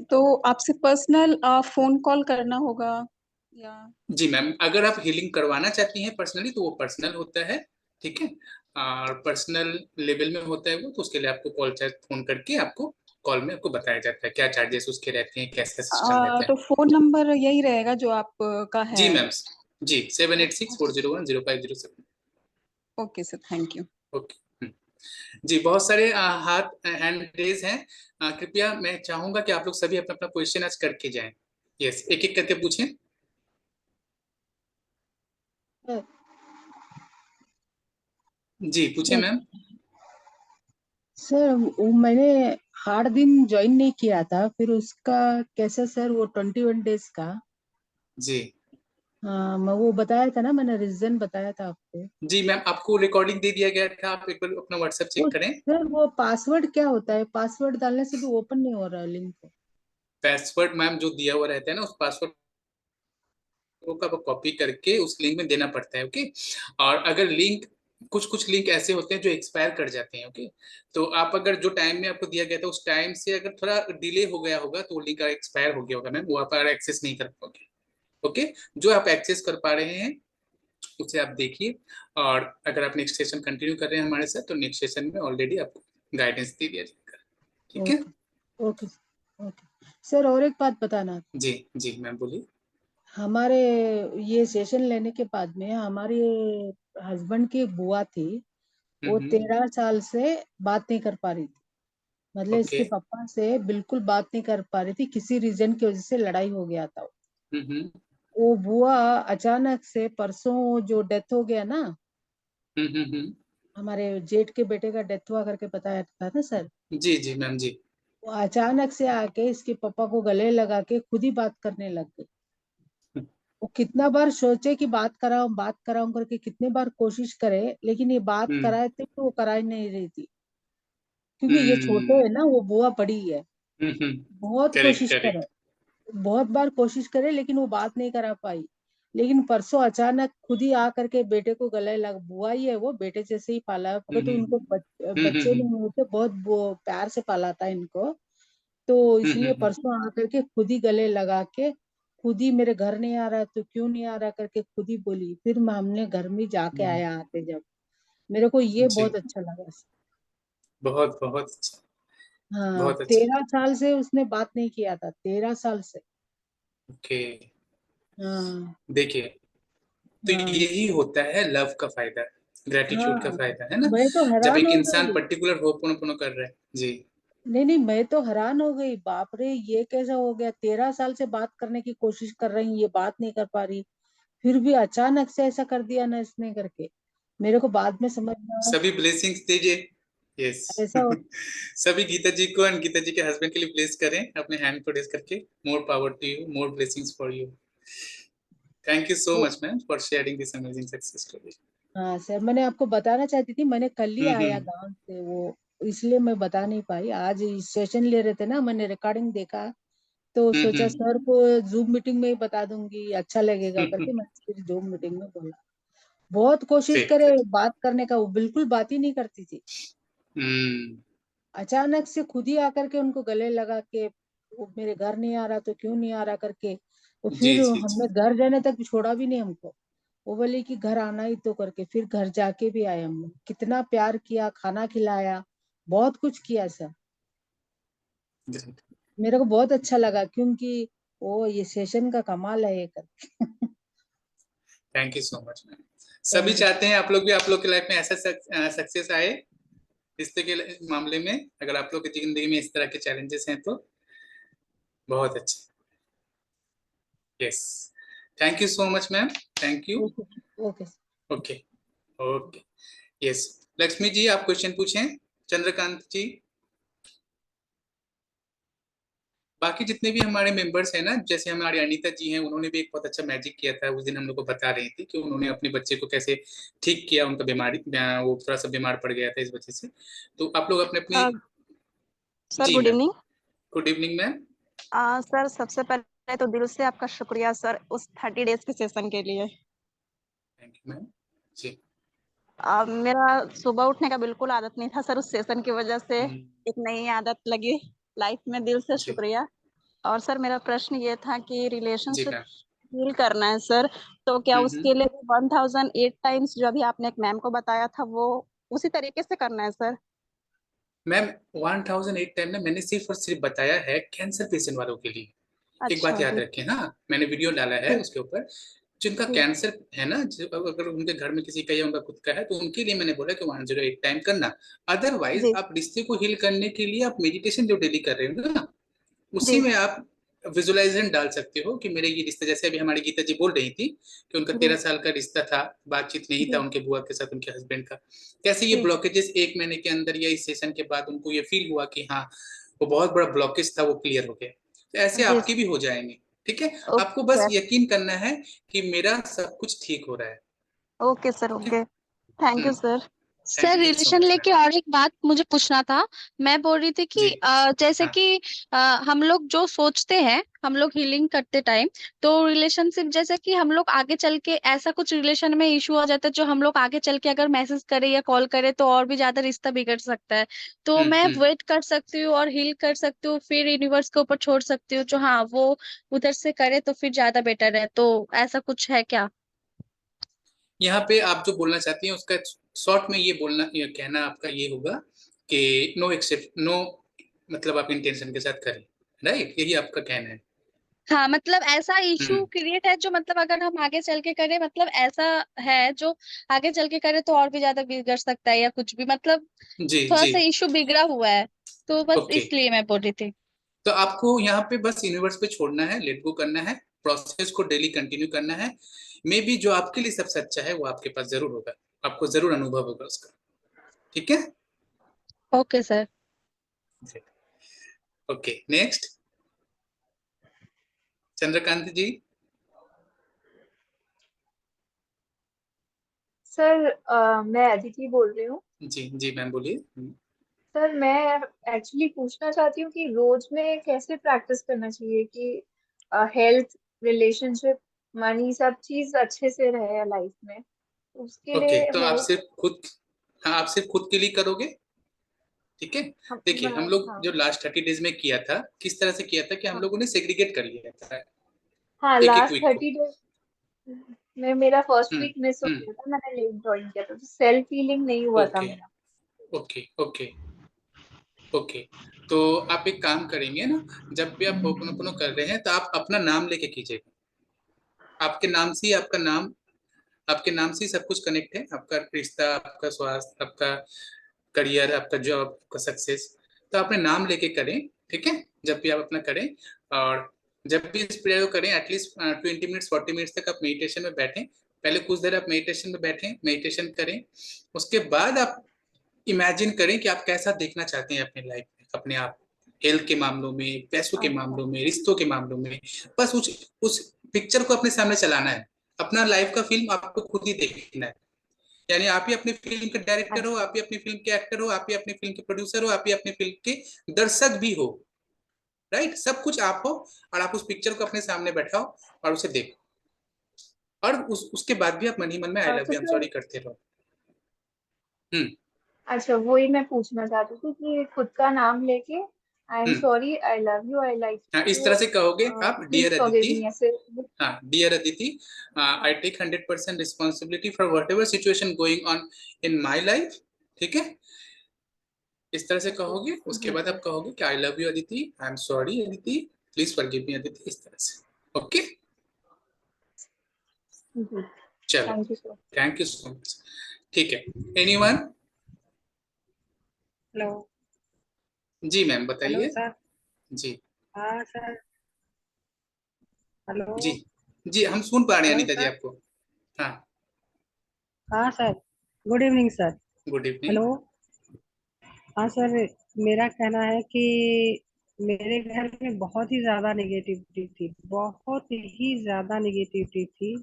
Speaker 5: तो आपसे पर्सनल फोन कॉल करना होगा या?
Speaker 1: जी मैम, अगर आप हीलिंग करवाना चाहती हैं पर्सनली तो वो पर्सनल होता है, ठीक है। और पर्सनल लेवल में होता है वो, तो उसके लिए आपको कॉल फोन करके आपको कॉल में आपको बताया जाता है क्या चार्जेस उसके रहते हैं, कैसा सिस्टम रहता है।
Speaker 5: तो फोन नंबर यही रहेगा जो आपका
Speaker 1: जी
Speaker 5: है?
Speaker 1: मैम, जी 7864010507।
Speaker 5: Okay sir, thank you.
Speaker 1: Okay. जी, बहुत सारे हाथ हैंड रेज हैं, कृपया मैं चाहूंगा कि आप लोग सभी अपना अपना क्वेश्चन आज करके जाएं। यस, एक एक करके पूछें। जी पूछें
Speaker 7: सर
Speaker 1: मैम।
Speaker 7: सर, वो मैंने 8 दिन ज्वाइन नहीं किया था, फिर उसका कैसा सर, वो 21 डेज का?
Speaker 1: जी
Speaker 7: हाँ, मैं वो बताया था ना, मैंने रीजन बताया था आपको।
Speaker 1: जी मैम, आपको रिकॉर्डिंग दे दिया गया था, आप एक बार अपना व्हाट्सएप
Speaker 7: वो
Speaker 1: चेक करें।
Speaker 7: सर, वो पासवर्ड क्या होता है? पासवर्ड डालने से भी ओपन नहीं हो रहा है लिंक को।
Speaker 1: पासवर्ड मैम जो दिया हुआ रहता है ना, उस पासवर्ड को कॉपी करके उस लिंक में देना पड़ता है, ओके। और अगर लिंक, कुछ कुछ लिंक ऐसे होते हैं जो एक्सपायर कर जाते हैं, ओके। तो आप अगर जो टाइम में आपको दिया गया था उस टाइम से अगर थोड़ा डिले हो गया होगा तो वो लिंक एक्सपायर हो गया होगा मैम, वो आप एक्सेस नहीं कर पाओगे, ओके। जो आप एक्सेस कर पा रहे हैं उसे आप देखिए। और अगर आप नेक्स्ट सेशन कंटिन्यू कर रहे हैं हमारे साथ, तो नेक्स्ट सेशन में ऑलरेडी आपको गाइडेंस दे दिया जाएगा। ठीक है
Speaker 7: ओके ओके सर, और एक बात बताना।
Speaker 1: जी। जी मैम बोलिए।
Speaker 7: हमारे ये सेशन लेने के बाद में हमारे हस्बैंड की बुआ थी, वो 13 साल से बात नहीं कर पा रही थी। मतलब
Speaker 1: ओके।
Speaker 7: इसके पापा से बिल्कुल बात नहीं कर पा रही थी, किसी रीजन की वजह से लड़ाई हो गया था। वो बुआ अचानक से परसों जो डेथ हो गया ना, हमारे जेठ के बेटे का डेथ हुआ करके बताया था ना सर।
Speaker 1: जी जी मैम जी।
Speaker 7: वो अचानक से आके इसके पापा को गले लगा के खुद ही बात करने लग गई। वो कितना बार सोचे कि बात कराऊं करके, कितने बार कोशिश करे, लेकिन ये बात कराए थे तो वो करा ही नहीं रही थी, क्योंकि ये छोटे है ना, वो बुआ बड़ी है। बहुत
Speaker 1: करेक्ट
Speaker 7: कोशिश
Speaker 1: करेक्ट।
Speaker 7: करे, बहुत बार कोशिश करे, लेकिन वो बात नहीं करा पाई। लेकिन परसों अचानक खुद ही आ करके बेटे को गले लग, बुआ ही है वो, बेटे जैसे ही पाला है। तो उनको बच्चे नहीं हुए थे, बहुत प्यार से पाला था इनको। तो इसलिए परसों आ करके खुद ही गले लगा के, खुद ही मेरे घर नहीं आ रहा तो क्यों नहीं आ रहा करके खुद ही बोली। फिर हमने घर में जाके आया आते जब, मेरे को ये
Speaker 1: जी
Speaker 7: बहुत अच्छा लगा।
Speaker 1: बहुत बहुत अच्छा।
Speaker 7: हाँ,
Speaker 1: बहुत अच्छा।
Speaker 7: 13 साल से उसने बात नहीं किया था, 13 साल से।
Speaker 1: ओके।
Speaker 7: हाँ
Speaker 1: देखिए, तो
Speaker 7: हाँ
Speaker 1: यही होता है लव का फायदा, ग्रेटिट्यूड का
Speaker 7: हाँ,
Speaker 1: फायदा, है ना।
Speaker 7: मैं तो
Speaker 1: जब
Speaker 7: हैरान
Speaker 1: एक
Speaker 7: हो
Speaker 1: इंसान
Speaker 7: गई।
Speaker 1: पर्टिकुलर होपनो कर रहा है। जी।
Speaker 7: नहीं नहीं, मैं तो हैरान हो गई, बाप रे ये कैसा हो गया। 13 साल से बात करने की कोशिश कर रही, ये बात नहीं कर पा रही, फिर भी अचानक से ऐसा कर दिया ना इसने करके। मेरे को बाद में समझ में आया
Speaker 1: सभी ब्लेसिंग्स दीजिए। यस।
Speaker 7: ऐसा
Speaker 1: सभी गीता जी को एंड गीता जी के हस्बैंड के लिए ब्लेस करें अपने हैंड को रेज करके। More power to you, more blessings for you. Thank you so
Speaker 7: वो।
Speaker 1: Much ma'am for sharing this amazing success story.
Speaker 7: हाँ सर, मैंने आपको बताना चाहती थी, मैंने कल ही आया
Speaker 1: हम्म।
Speaker 7: गांव से वो, इसलिए मैं बता नहीं पाई। आज सेशन ले रहे थे ना, मैंने रिकॉर्डिंग देखा तो सोचा
Speaker 1: हम्म।
Speaker 7: सर को जूम मीटिंग में ही बता दूंगी, अच्छा लगेगा करके मैंने फिर जूम मीटिंग में बोला। बहुत कोशिश
Speaker 1: ग्रेट
Speaker 7: करे
Speaker 1: ग्रेट।
Speaker 7: बात करने का, वो बिल्कुल बात ही नहीं करती थी।
Speaker 1: हम्म।
Speaker 7: अचानक से खुद ही आकर के उनको गले लगा के, वो मेरे घर नहीं आ रहा तो क्यों नहीं आ रहा करके। तो
Speaker 1: जी
Speaker 7: फिर
Speaker 1: जी जी।
Speaker 7: हमने घर जाने तक छोड़ा भी नहीं हमको। वो बोली कि घर आना ही तो करके, फिर घर जाके भी आए हमने, कितना प्यार किया, खाना खिलाया, बहुत कुछ किया सर।
Speaker 1: ग्रेट।
Speaker 7: मेरे को बहुत अच्छा लगा, क्योंकि वो ये सेशन का कमाल है ये कर।
Speaker 1: Thank you so much ma'am. सभी
Speaker 7: थैंक यू।
Speaker 1: चाहते हैं आप लोग भी, आप लोग की लाइफ में ऐसा सक्सेस आए रिश्ते के मामले में। अगर आप लोग की जिंदगी में इस तरह के चैलेंजेस हैं तो बहुत अच्छा। Yes. Thank you so much ma'am. Thank you.
Speaker 7: Okay okay.
Speaker 1: Okay. Okay. Yes. Lakshmi ji आप क्वेश्चन पूछें। चंद्रकांत जी, बाकी जितने भी हमारे मेंबर्स हैं ना, जैसे हमारी अनीता जी हैं, उन्होंने भी एक बहुत अच्छा मैजिक किया था। उस दिन हम लोग को बता रही थी कि उन्होंने अपने बच्चे को कैसे ठीक किया, उनका बीमारी, वो थोड़ा सा बीमार पड़ गया था इस वजह से। तो आप लोग अपने अपनी।
Speaker 8: सर
Speaker 1: जी
Speaker 8: good
Speaker 1: ma'am.
Speaker 8: Evening.
Speaker 1: Good evening ma'am.
Speaker 8: Sir सबसे पहले तो दिल से आपका शुक्रिया सर उस 30 डेज के सेशन के लिए।
Speaker 1: Thank you ma'am. जी।
Speaker 8: मेरा सुबह उठने का बिल्कुल आदत नहीं था सर, उस सेशन की वजह से
Speaker 1: हम्म।
Speaker 8: एक नई आदत लगी लाइफ में। दिल से
Speaker 1: जी।
Speaker 8: शुक्रिया। और सर मेरा प्रश्न ये था कि
Speaker 1: जी
Speaker 8: रिलेशनशिप
Speaker 1: मैम।
Speaker 8: हील करना है सर, तो क्या
Speaker 1: हम्म।
Speaker 8: उसके लिए 1008 टाइम्स जो अभी आपने एक मैम को बताया था वो उसी तरीके से करना है सर?
Speaker 1: मैम 1008 टाइम ना मैंने सिर्फ और सिर्फ बताया है कैंसर पेशेंट वालों के लिए। एक बात
Speaker 8: अच्छा
Speaker 1: याद
Speaker 8: जी।
Speaker 1: रखें, हाँ मैंने वीडियो डाला है
Speaker 8: जी
Speaker 1: उसके ऊपर। जिनका
Speaker 8: जी
Speaker 1: कैंसर है ना, अगर उनके घर में किसी का या उनका खुद का है, तो उनके लिए मैंने बोला कि 108 टाइम करना। अदरवाइज
Speaker 8: जी
Speaker 1: आप रिश्ते को हील करने के लिए आप मेडिटेशन जो डेली कर रहे हो ना, उसी
Speaker 8: जी
Speaker 1: में आप विजुअलाइजेशन डाल सकते हो कि मेरे ये रिश्ता, जैसे अभी हमारी गीता जी बोल रही थी कि उनका
Speaker 8: जी
Speaker 1: 13 साल का रिश्ता था, बातचीत नहीं था
Speaker 8: जी
Speaker 1: उनके बुआ के साथ, उनके हस्बैंड का। कैसे ये
Speaker 8: जी
Speaker 1: ब्लॉकेजेस 1 महीने के अंदर या इस सेशन के बाद उनको ये फील हुआ कि हाँ वो बहुत बड़ा ब्लॉकेज था, वो क्लियर हो गया। तो ऐसे
Speaker 8: जी।
Speaker 1: आपके भी हो जाएंगे। ठीक है। आपको
Speaker 8: ओके
Speaker 1: बस
Speaker 8: सर।
Speaker 1: यकीन करना है कि मेरा सब कुछ ठीक हो रहा है।
Speaker 8: Okay sir.
Speaker 1: ठीक है।
Speaker 8: Okay. Thank you sir.
Speaker 3: Sir
Speaker 1: thank you so
Speaker 3: relation
Speaker 1: much
Speaker 3: लेके
Speaker 1: मैम।
Speaker 3: और एक बात मुझे पूछना था। मैं बोल रही थी
Speaker 1: जी।
Speaker 3: कि जैसे
Speaker 1: हाँ।
Speaker 3: कि हम लोग जो सोचते हैं, हम लोग हीलिंग करते टाइम, तो रिलेशनशिप जैसे कि हम लोग आगे चल के ऐसा कुछ रिलेशन में इशू आ जाता है जो हम लोग आगे चल के अगर मैसेज करें या कॉल करें तो और भी ज्यादा रिश्ता बिगड़ सकता है। तो मैं
Speaker 1: हम्म।
Speaker 3: वेट कर सकती हूँ और हील कर सकती हूँ, फिर यूनिवर्स के ऊपर छोड़ सकती हूँ जो हाँ वो उधर से करे तो फिर ज्यादा बेटर है। तो ऐसा कुछ है क्या?
Speaker 1: यहाँ पे आप जो बोलना चाहती हैं उसका शॉर्ट में ये बोलना, ये कहना आपका ये होगा कि नो एक्सेप्ट, नो मतलब आप इंटेंशन के साथ करें, राइट? यही आपका कहना है?
Speaker 3: हाँ, मतलब ऐसा इशू
Speaker 1: हम्म।
Speaker 3: क्रिएट है जो मतलब अगर हम आगे चल के करें, मतलब ऐसा है जो आगे चल के करे तो और भी ज्यादा बिगड़ सकता है या कुछ भी, मतलब
Speaker 1: जी
Speaker 3: थोड़ा
Speaker 1: जी।
Speaker 3: सा इशू बिगड़ा हुआ है, तो बस
Speaker 1: ओके,
Speaker 3: इसलिए मैं बोल रही थी।
Speaker 1: तो आपको यहाँ पे बस यूनिवर्स पे छोड़ना है, लेट गो करना है, प्रोसेस को डेली कंटिन्यू करना है। मे बी जो आपके लिए सबसे अच्छा है वो आपके पास जरूर होगा, आपको जरूर अनुभव होगा उसका। ठीक है?
Speaker 3: Okay sir.
Speaker 1: Okay, next Chandrakant ji.
Speaker 9: Sir मैं अदिति बोल रही हूँ।
Speaker 1: जी जी मैम, बोलिए।
Speaker 9: सर मैं एक्चुअली पूछना चाहती हूँ कि रोज में कैसे प्रैक्टिस करना चाहिए कि हेल्थ, रिलेशनशिप, मनी सब चीज अच्छे से रहे लाइफ में, उसके
Speaker 1: ओके,
Speaker 9: लिए
Speaker 1: तो आप
Speaker 9: वो
Speaker 1: सिर्फ खुद, हाँ आप सिर्फ खुद के लिए करोगे? ठीक है। देखिए, हम लोग
Speaker 9: हाँ
Speaker 1: जो लास्ट 30 डेज में किया था, किस तरह से किया था कि हम
Speaker 9: हाँ
Speaker 1: लोगों ने सेग्रीगेट कर लिया था
Speaker 9: हाँ
Speaker 1: एक एक
Speaker 9: लास्ट
Speaker 1: वीक को।
Speaker 9: 30 डेज में मेरा फर्स्ट वीक मिस हो
Speaker 1: हम्म।
Speaker 9: गया था, मैंने लेट ज्वाइन किया था तो सेल्फ फीलिंग नहीं हुआ था
Speaker 1: ओके
Speaker 9: मेरा।
Speaker 1: Okay okay okay. तो आप एक काम करेंगे ना, जब भी आप होपनोपोनो कर रहे हैं तो आप अपना नाम लेके कीजिएगा। आपके नाम से ही आपका नाम, आपके नाम से ही सब कुछ कनेक्ट है, आपका रिश्ता, आपका स्वास्थ्य, आपका करियर, आपका जॉब, आपका सक्सेस। तो अपने नाम लेके करें, ठीक है, जब भी आप अपना करें। और जब भी इस प्रेयर को करें, एटलीस्ट 20 मिनट्स 40 मिनट्स तक आप मेडिटेशन में बैठें। पहले कुछ देर आप मेडिटेशन में बैठें, मेडिटेशन करें। उसके बाद आप इमेजिन करें कि आप कैसा देखना चाहते हैं अपनी लाइफ में, अपने आप, हेल्थ के मामलों में, पैसों के
Speaker 9: अच्छा
Speaker 1: मामलों में, रिश्तों के मामलों में। बस उस पिक्चर को अपने सामने चलाना है। अपना लाइफ का फिल्म आपको खुद ही देखना है। यानी आप ही अपनी फिल्म के डायरेक्टर हो,
Speaker 9: अच्छा
Speaker 1: आप ही अपनी फिल्म के एक्टर हो, आप ही अपनी फिल्म के प्रोड्यूसर हो, आप ही अपनी फिल्म के दर्शक भी हो, राइट? सब कुछ आप हो। और आप उस पिक्चर को अपने सामने बैठाओ और उसे देखो। और उसके बाद भी आप मन ही मन में आई लव
Speaker 9: तो
Speaker 1: you, I am
Speaker 9: sir
Speaker 1: sorry करते रहो। हम्म।
Speaker 9: अच्छा वही मैं पूछना चाहती थी कि खुद का नाम लेके I am
Speaker 1: hmm.
Speaker 9: Sorry, I love you, I like
Speaker 1: हाँ, इस तरह
Speaker 9: यू,
Speaker 1: से कहोगे आप,
Speaker 9: please
Speaker 1: dear
Speaker 9: forgive
Speaker 1: Aditi.
Speaker 9: Me, ऐसे।
Speaker 1: हाँ, डियर अदिति, आई
Speaker 9: हाँ
Speaker 1: take 100% responsibility for whatever situation going on in my life. ठीक है, इस तरह से
Speaker 9: ओके
Speaker 1: कहोगे। उसके
Speaker 9: जी
Speaker 1: बाद
Speaker 9: सर।
Speaker 1: आप कहोगे कि आई love you Aditi, I am sorry Aditi, please forgive me Aditi, इस तरह से। ओके,
Speaker 9: जी
Speaker 1: चलो,
Speaker 9: thank you sir.
Speaker 1: Thank you so much. ठीक है, एनीवन?
Speaker 10: हेलो।
Speaker 1: जी मैम,
Speaker 10: हेलो
Speaker 1: बताइए।
Speaker 10: सर।
Speaker 1: जी
Speaker 10: हाँ सर। हेलो।
Speaker 1: जी जी, हम सुन पा रहे हैं
Speaker 10: हेलो
Speaker 1: अनीता जी
Speaker 10: सर।
Speaker 1: आपको। हाँ,
Speaker 10: हाँ sir. Good evening sir.
Speaker 1: Good evening.
Speaker 10: Hello. हाँ सर, मेरा कहना है कि मेरे घर में बहुत ही ज्यादा नेगेटिविटी थी, बहुत ही ज्यादा नेगेटिविटी थी।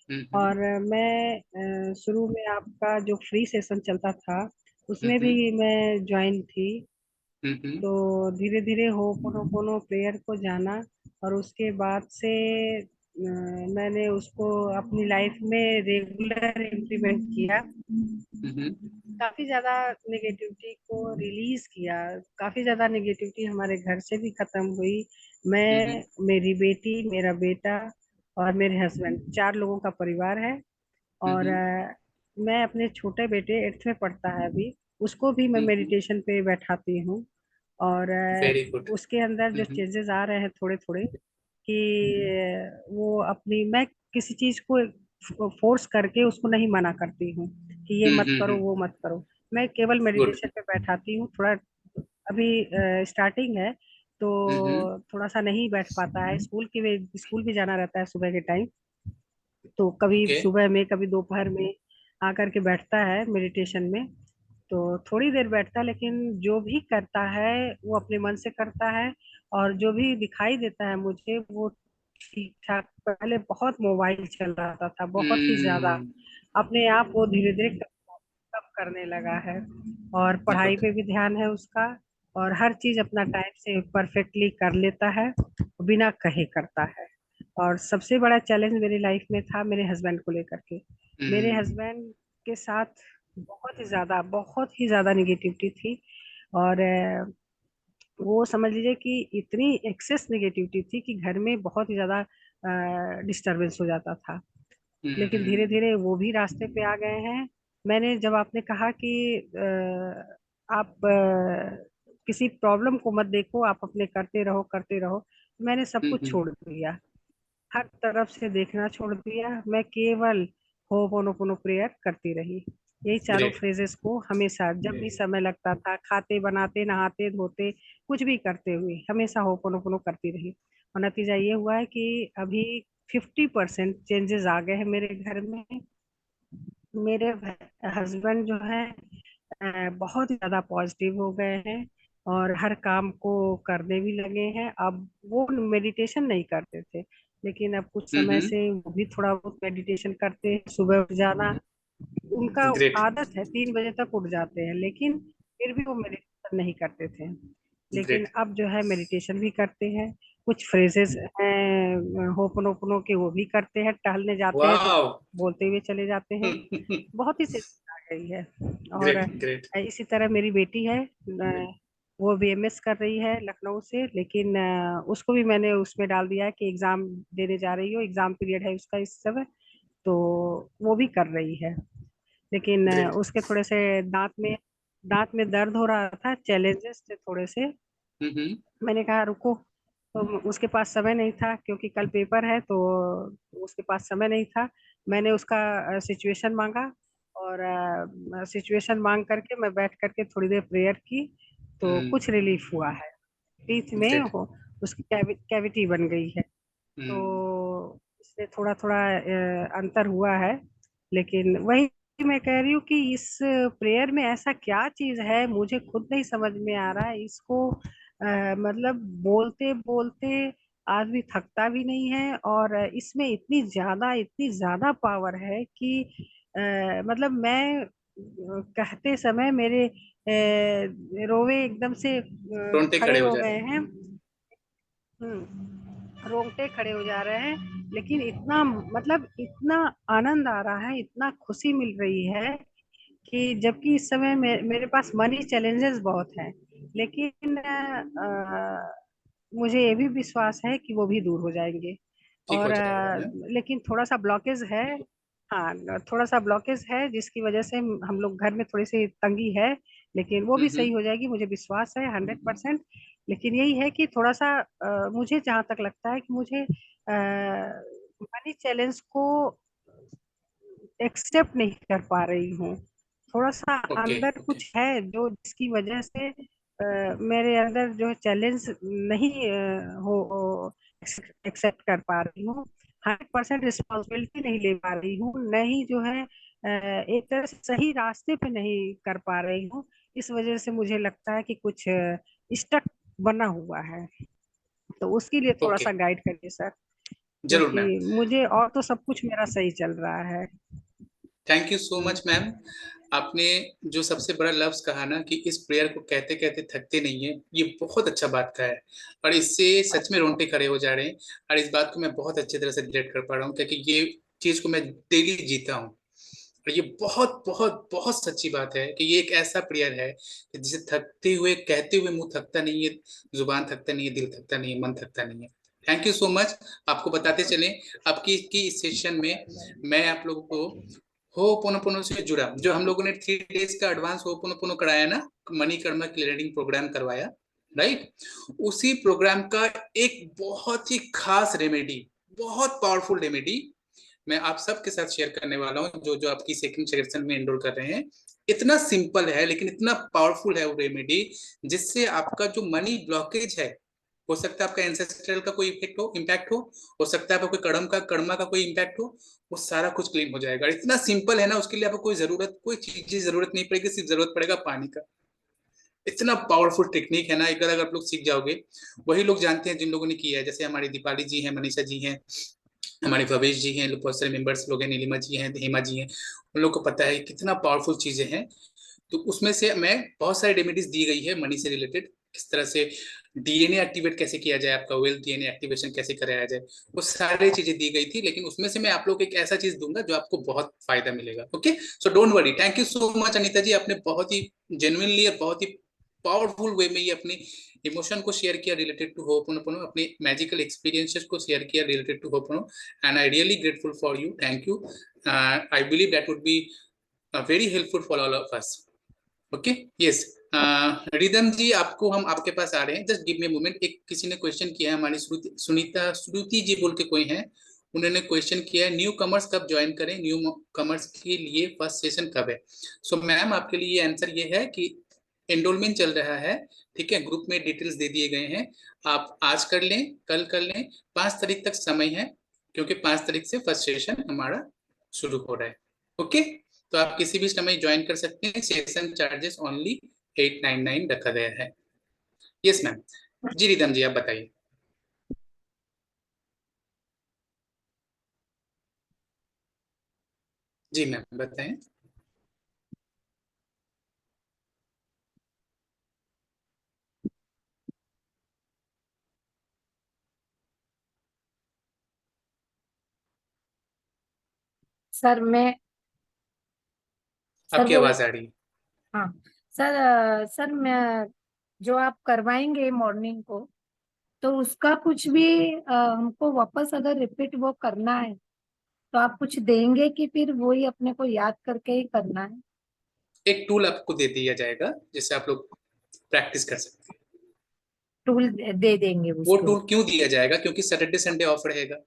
Speaker 1: हम्म
Speaker 10: और मैं शुरू में आपका जो फ्री सेशन चलता था उसमें
Speaker 1: हम्म
Speaker 10: भी मैं ज्वाइन थी।
Speaker 1: हम्म
Speaker 10: तो धीरे धीरे होपोनोपोनो प्रेयर को जाना, और उसके बाद से मैंने उसको अपनी लाइफ में रेगुलर इम्प्लीमेंट किया।
Speaker 1: हम्म
Speaker 10: काफी ज्यादा नेगेटिविटी को रिलीज किया। काफी ज्यादा नेगेटिविटी हमारे घर से भी खत्म हुई।
Speaker 1: हम्म
Speaker 10: मैं, मेरी बेटी, मेरा बेटा और मेरे हस्बैंड, 4 लोगों का परिवार है। और
Speaker 1: हम्म।
Speaker 10: मैं अपने छोटे बेटे 8th में पढ़ता है अभी, उसको भी मैं मेडिटेशन पे बैठाती हूँ। और
Speaker 1: वेरी गुड।
Speaker 10: उसके अंदर जो चेंजेस आ रहे हैं थोड़े थोड़े, कि वो अपनी, मैं किसी चीज को फोर्स करके उसको नहीं मना करती हूँ कि ये मत करो वो मत करो। मैं केवल
Speaker 1: गुड।
Speaker 10: मेडिटेशन पे बैठाती हूँ। थोड़ा अभी स्टार्टिंग है तो थोड़ा सा नहीं बैठ पाता है, स्कूल भी जाना रहता है सुबह के टाइम। तो कभी
Speaker 1: ओके।
Speaker 10: सुबह में कभी दोपहर में आकर के बैठता है मेडिटेशन में। तो थोड़ी देर बैठता है, लेकिन जो भी करता है वो अपने मन से करता है। और जो भी दिखाई देता है मुझे वो ठीक ठाक। पहले बहुत मोबाइल चलाता था, बहुत ही ज्यादा।
Speaker 1: हम्म।
Speaker 10: अपने आप वो धीरे धीरे कम करने लगा है। और पढ़ाई
Speaker 1: गुड।
Speaker 10: पे भी ध्यान है उसका। और हर चीज अपना टाइम से परफेक्टली कर लेता है, बिना कहे करता है। और सबसे बड़ा चैलेंज मेरी लाइफ में था मेरे हस्बैंड को लेकर के। मेरे हस्बैंड के साथ बहुत ही ज्यादा निगेटिविटी थी। और वो समझ लीजिए कि इतनी एक्सेस निगेटिविटी थी कि घर में बहुत ही ज्यादा डिस्टरबेंस हो जाता था। लेकिन धीरे धीरे वो भी रास्ते पे आ गए हैं। मैंने, जब आपने कहा कि आप किसी प्रॉब्लम को मत देखो, आप अपने करते रहो करते रहो। मैंने सब कुछ छोड़ दिया, हर तरफ से देखना छोड़ दिया, मैं केवल होपोनोपोनो प्रेयर करती रही। यही चारों
Speaker 1: ग्रेट।
Speaker 10: फ्रेजेस को हमेशा जब भी समय लगता था, खाते बनाते नहाते धोते कुछ भी करते हुए हमेशा होपोनोपोनो करती रही। और नतीजा ये हुआ है कि अभी 50% चेंजेस आ गए हैं मेरे घर में। मेरे हस्बैंड जो है बहुत ही ज्यादा पॉजिटिव हो गए हैं और हर काम को करने भी लगे हैं। अब वो मेडिटेशन नहीं करते थे, लेकिन अब कुछ समय से वो भी थोड़ा बहुत मेडिटेशन करते हैं। सुबह उठ जाना उनका
Speaker 1: ग्रेट।
Speaker 10: आदत है, 3 बजे तक उठ जाते हैं, लेकिन फिर भी वो मेडिटेशन नहीं करते थे। लेकिन
Speaker 1: ग्रेट।
Speaker 10: अब जो है मेडिटेशन भी करते हैं। कुछ फ्रेजेस हैं होपनोपनो के, वो भी करते हैं। टहलने जाते हैं तो
Speaker 1: वाओ।
Speaker 10: बोलते हुए चले जाते हैं। बहुत ही चेंज आ गई है। और
Speaker 1: ग्रेट ग्रेट।
Speaker 10: इसी तरह मेरी बेटी है, वो बीएमएस कर रही है लखनऊ से, लेकिन उसको भी मैंने उसमें डाल दिया है कि एग्जाम देने जा रही हो, एग्जाम पीरियड है उसका इस समय, तो वो भी कर रही है। लेकिन
Speaker 1: ग्रेट।
Speaker 10: उसके थोड़े से दांत में दर्द हो रहा था, चैलेंजेस थे थोड़े से। मैंने कहा रुको, तो उसके पास समय नहीं था क्योंकि कल पेपर है, तो उसके पास समय नहीं था। मैंने उसका सिचुएशन मांगा और सिचुएशन मांग करके मैं बैठ करके थोड़ी देर प्रेयर की, तो कुछ रिलीफ हुआ है। टीथ में
Speaker 1: ग्रेट।
Speaker 10: उसकी कैविटी बन गई है, तो इससे थोड़ा थोड़ा अंतर हुआ है। लेकिन वही मैं कह रही हूँ कि इस प्रेयर में ऐसा क्या चीज है, मुझे खुद नहीं समझ में आ रहा है इसको। मतलब बोलते बोलते आदमी थकता भी नहीं है, और इसमें इतनी ज्यादा पावर है कि मतलब मैं कहते समय मेरे रोवे एकदम से
Speaker 1: रोंगटे
Speaker 10: खड़े
Speaker 1: खड़े हो
Speaker 10: हो
Speaker 1: जा रहे
Speaker 10: गए
Speaker 1: हैं।
Speaker 10: हैं। रोंगटे खड़े हो जा रहे हैं। लेकिन इतना मतलब इतना आनंद आ रहा है, इतना खुशी मिल रही है कि जबकि इस समय मेरे पास मनी चैलेंजेस बहुत हैं, लेकिन मुझे ये भी विश्वास है कि वो भी दूर हो जाएंगे।
Speaker 1: ठीक हो
Speaker 10: और
Speaker 1: जाएगा मैम।
Speaker 10: लेकिन थोड़ा सा ब्लॉकेज है। हाँ, थोड़ा सा ब्लॉकेज है जिसकी वजह से हम लोग घर में थोड़ी सी तंगी है, लेकिन वो भी सही हो जाएगी, मुझे विश्वास है 100%। लेकिन यही है कि थोड़ा सा मुझे जहाँ तक लगता है कि मुझे मनी चैलेंज को एक्सेप्ट नहीं कर पा रही हूँ। थोड़ा सा
Speaker 1: ओके
Speaker 10: अंदर कुछ है जो जिसकी वजह से मेरे अंदर जो चैलेंज नहीं हो एक्सेप्ट कर पा रही हूँ। 100% रिस्पॉन्सिबिलिटी नहीं ले पा रही हूँ, नहीं जो है एक तरह से सही रास्ते पे नहीं कर पा रही हूँ। इस वजह से मुझे लगता है कि कुछ स्टक बना हुआ है, तो उसके लिए थोड़ा
Speaker 1: ओके।
Speaker 10: सा गाइड करिए सर,
Speaker 1: जरूर
Speaker 10: क्योंकि
Speaker 1: मैम।
Speaker 10: मुझे और तो सब कुछ मेरा सही चल रहा है।
Speaker 1: Thank you so much ma'am. आपने जो सबसे बड़ा लफ्ज कहा ना कि इस प्रेयर को कहते कहते थकते नहीं है, ये बहुत अच्छा बात कहा है, और इससे सच में रोंगटे खड़े हो जा रहे हैं। और इस बात को मैं बहुत अच्छी तरह से रिलेट कर पा रहा हूँ, क्योंकि ये चीज को मैं डेली जीता हूँ। और ये बहुत बहुत बहुत सच्ची बात है कि ये एक ऐसा प्रेयर है कि जिसे थकते हुए कहते हुए मुंह थकता नहीं है, जुबान थकता नहीं है, दिल थकता नहीं है, मन थकता नहीं है। Thank you so much. आपको बताते चले, आपकी की इस सेशन में मैं आप लोगों को होपोनोपोनो से जुड़ा, जो हम लोगों ने 3 days का एडवांस होपोनोपोनो कराया ना, मनी कर्मा क्लियरिंग प्रोग्राम करवाया, राइट, उसी प्रोग्राम का एक बहुत ही खास रेमेडी, बहुत पावरफुल रेमेडी मैं आप सबके साथ शेयर करने वाला हूं, जो जो आपकी सेकंड सेशन में एनरोल कर रहे हैं। इतना सिंपल है लेकिन इतना पावरफुल है वो रेमेडी, जिससे आपका जो मनी ब्लॉकेज है, हो सकता है आपका एंसेस्ट्रल का कोई इफेक्ट हो, इम्पैक्ट हो सकता है आपका कोई कर्मा का कोई इम्पैक्ट हो, वो सारा कुछ क्लीन हो जाएगा। इतना सिंपल है ना, उसके लिए आपको कोई चीज की जरूरत नहीं पड़ेगी, सिर्फ जरूरत पड़ेगा पानी का। इतना पावरफुल टेक्निक है ना, एक अगर आप लोग सीख जाओगे, वही लोग जानते हैं जिन लोगों ने किया है, जैसे हमारी दीपाली जी हैं, मनीषा जी हैं, हमारे भवेश जी हैं, बहुत सारे मेंबर्स लोग हैं, नीलिमा जी हैं, हेमा जी हैं, उन लोग को पता है कितना पावरफुल चीजें हैं। तो उसमें से मैं बहुत सारी रेमेडीज दी गई है मनी से रिलेटेड, किस तरह से डीएनए एक्टिवेट कैसे किया जाए, आपका वेल्थ डीएनए एक्टिवेशन कैसे कराया जाए, वो सारी चीजें दी गई थी। लेकिन उसमें से मैं आप लोग को एक ऐसा चीज दूंगा जो आपको बहुत फायदा मिलेगा। Okay, so don't worry. Thank you so much Anita ji, आपने बहुत ही जेन्युइनली और बहुत ही पावरफुल वे में ये अपनी इमोशन को शेयर किया रिलेटेड टू होपोनोपोनो, अपने मैजिकल एक्सपीरियंसेस को शेयर किया related to ho'opono, and I really grateful for you. Thank you. I believe that would be very helpful for all of us. Okay, yes, Ridham ji, आपको हम आपके पास आ रहे हैं, just give me moment. एक किसी ने क्वेश्चन किया है, हमारी श्रुति जी बोल के कोई है, उन्होंने क्वेश्चन किया है न्यू कमर्स कब ज्वाइन करें, न्यू कमर्स के लिए फर्स्ट सेशन कब है। सो मैम, आपके लिए आंसर ये है कि एनरोलमेंट चल रहा है, ठीक है, ग्रुप में डिटेल्स दे दिए गए हैं, आप आज कर लें, कल कर लें, 5 तारीख तक समय है, क्योंकि 5 तारीख से फर्स्ट सेशन हमारा शुरू हो रहा है। ओके, तो आप किसी भी समय ज्वाइन कर सकते हैं, सेशन चार्जेस ओनली 899 रखा गया है। Yes ma'am. जी रिदम जी, आप बताइए। जी मैम बताएं।
Speaker 11: सर मैं सर
Speaker 1: आपकी
Speaker 11: बोल
Speaker 1: आवाज आ रही है।
Speaker 11: हाँ सर, सर मैं जो आप करवाएंगे मॉर्निंग को, तो उसका कुछ भी हमको वापस अगर रिपीट वो करना है तो आप कुछ देंगे कि फिर वही अपने को याद करके ही करना है?
Speaker 1: एक टूल आपको दे दिया जाएगा जिससे आप लोग प्रैक्टिस कर सकते हैं।
Speaker 11: टूल दे देंगे
Speaker 1: वो
Speaker 11: उसको?
Speaker 1: टूल क्यों दिया जाएगा, क्योंकि सैटरडे संडे ऑफ रहेगा,
Speaker 11: हाँ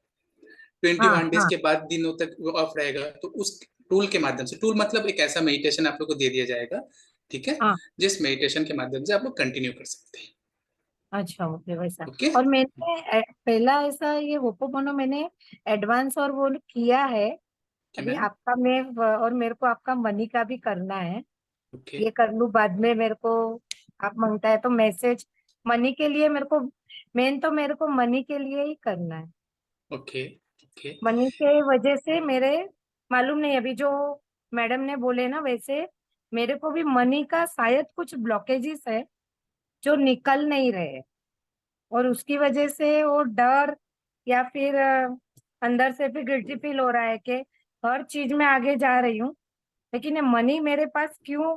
Speaker 1: 21 डेज
Speaker 11: हाँ
Speaker 1: के बाद दिनों तक ऑफ रहेगा, तो उस टूल के माध्यम से, टूल मतलब एक ऐसा मेडिटेशन आप लोग को दे दिया जाएगा, ठीक है,
Speaker 11: हाँ।
Speaker 1: जिस मेडिटेशन के माध्यम से आप लोग कंटिन्यू कर सकते हैं।
Speaker 11: अच्छा, ओके वैसा।
Speaker 1: ओके,
Speaker 11: और मैंने पहला ऐसा ये होपोपोनो मैंने एडवांस और वो किया है। अभी
Speaker 1: मैम।
Speaker 11: आपका मैं और मेरे को आपका मनी का भी करना है।
Speaker 1: ओके
Speaker 11: ये कर लूँ बाद में, मेरे को आप मांगता है तो मैसेज मनी के लिए मेरे को, मेन तो मेरे को मनी के लिए ही करना है।
Speaker 1: ओके ओके
Speaker 11: मनी के वजह से मेरे मालूम नहीं, अभी जो मैडम ने बोले ना वैसे मेरे को भी मनी का शायद कुछ ब्लॉकेजेस है जो निकल नहीं रहे, और उसकी वजह से वो डर या फिर अंदर से भी गिल्टी फील हो रहा है कि हर चीज में आगे जा रही हूँ, लेकिन ये मनी मेरे पास क्यों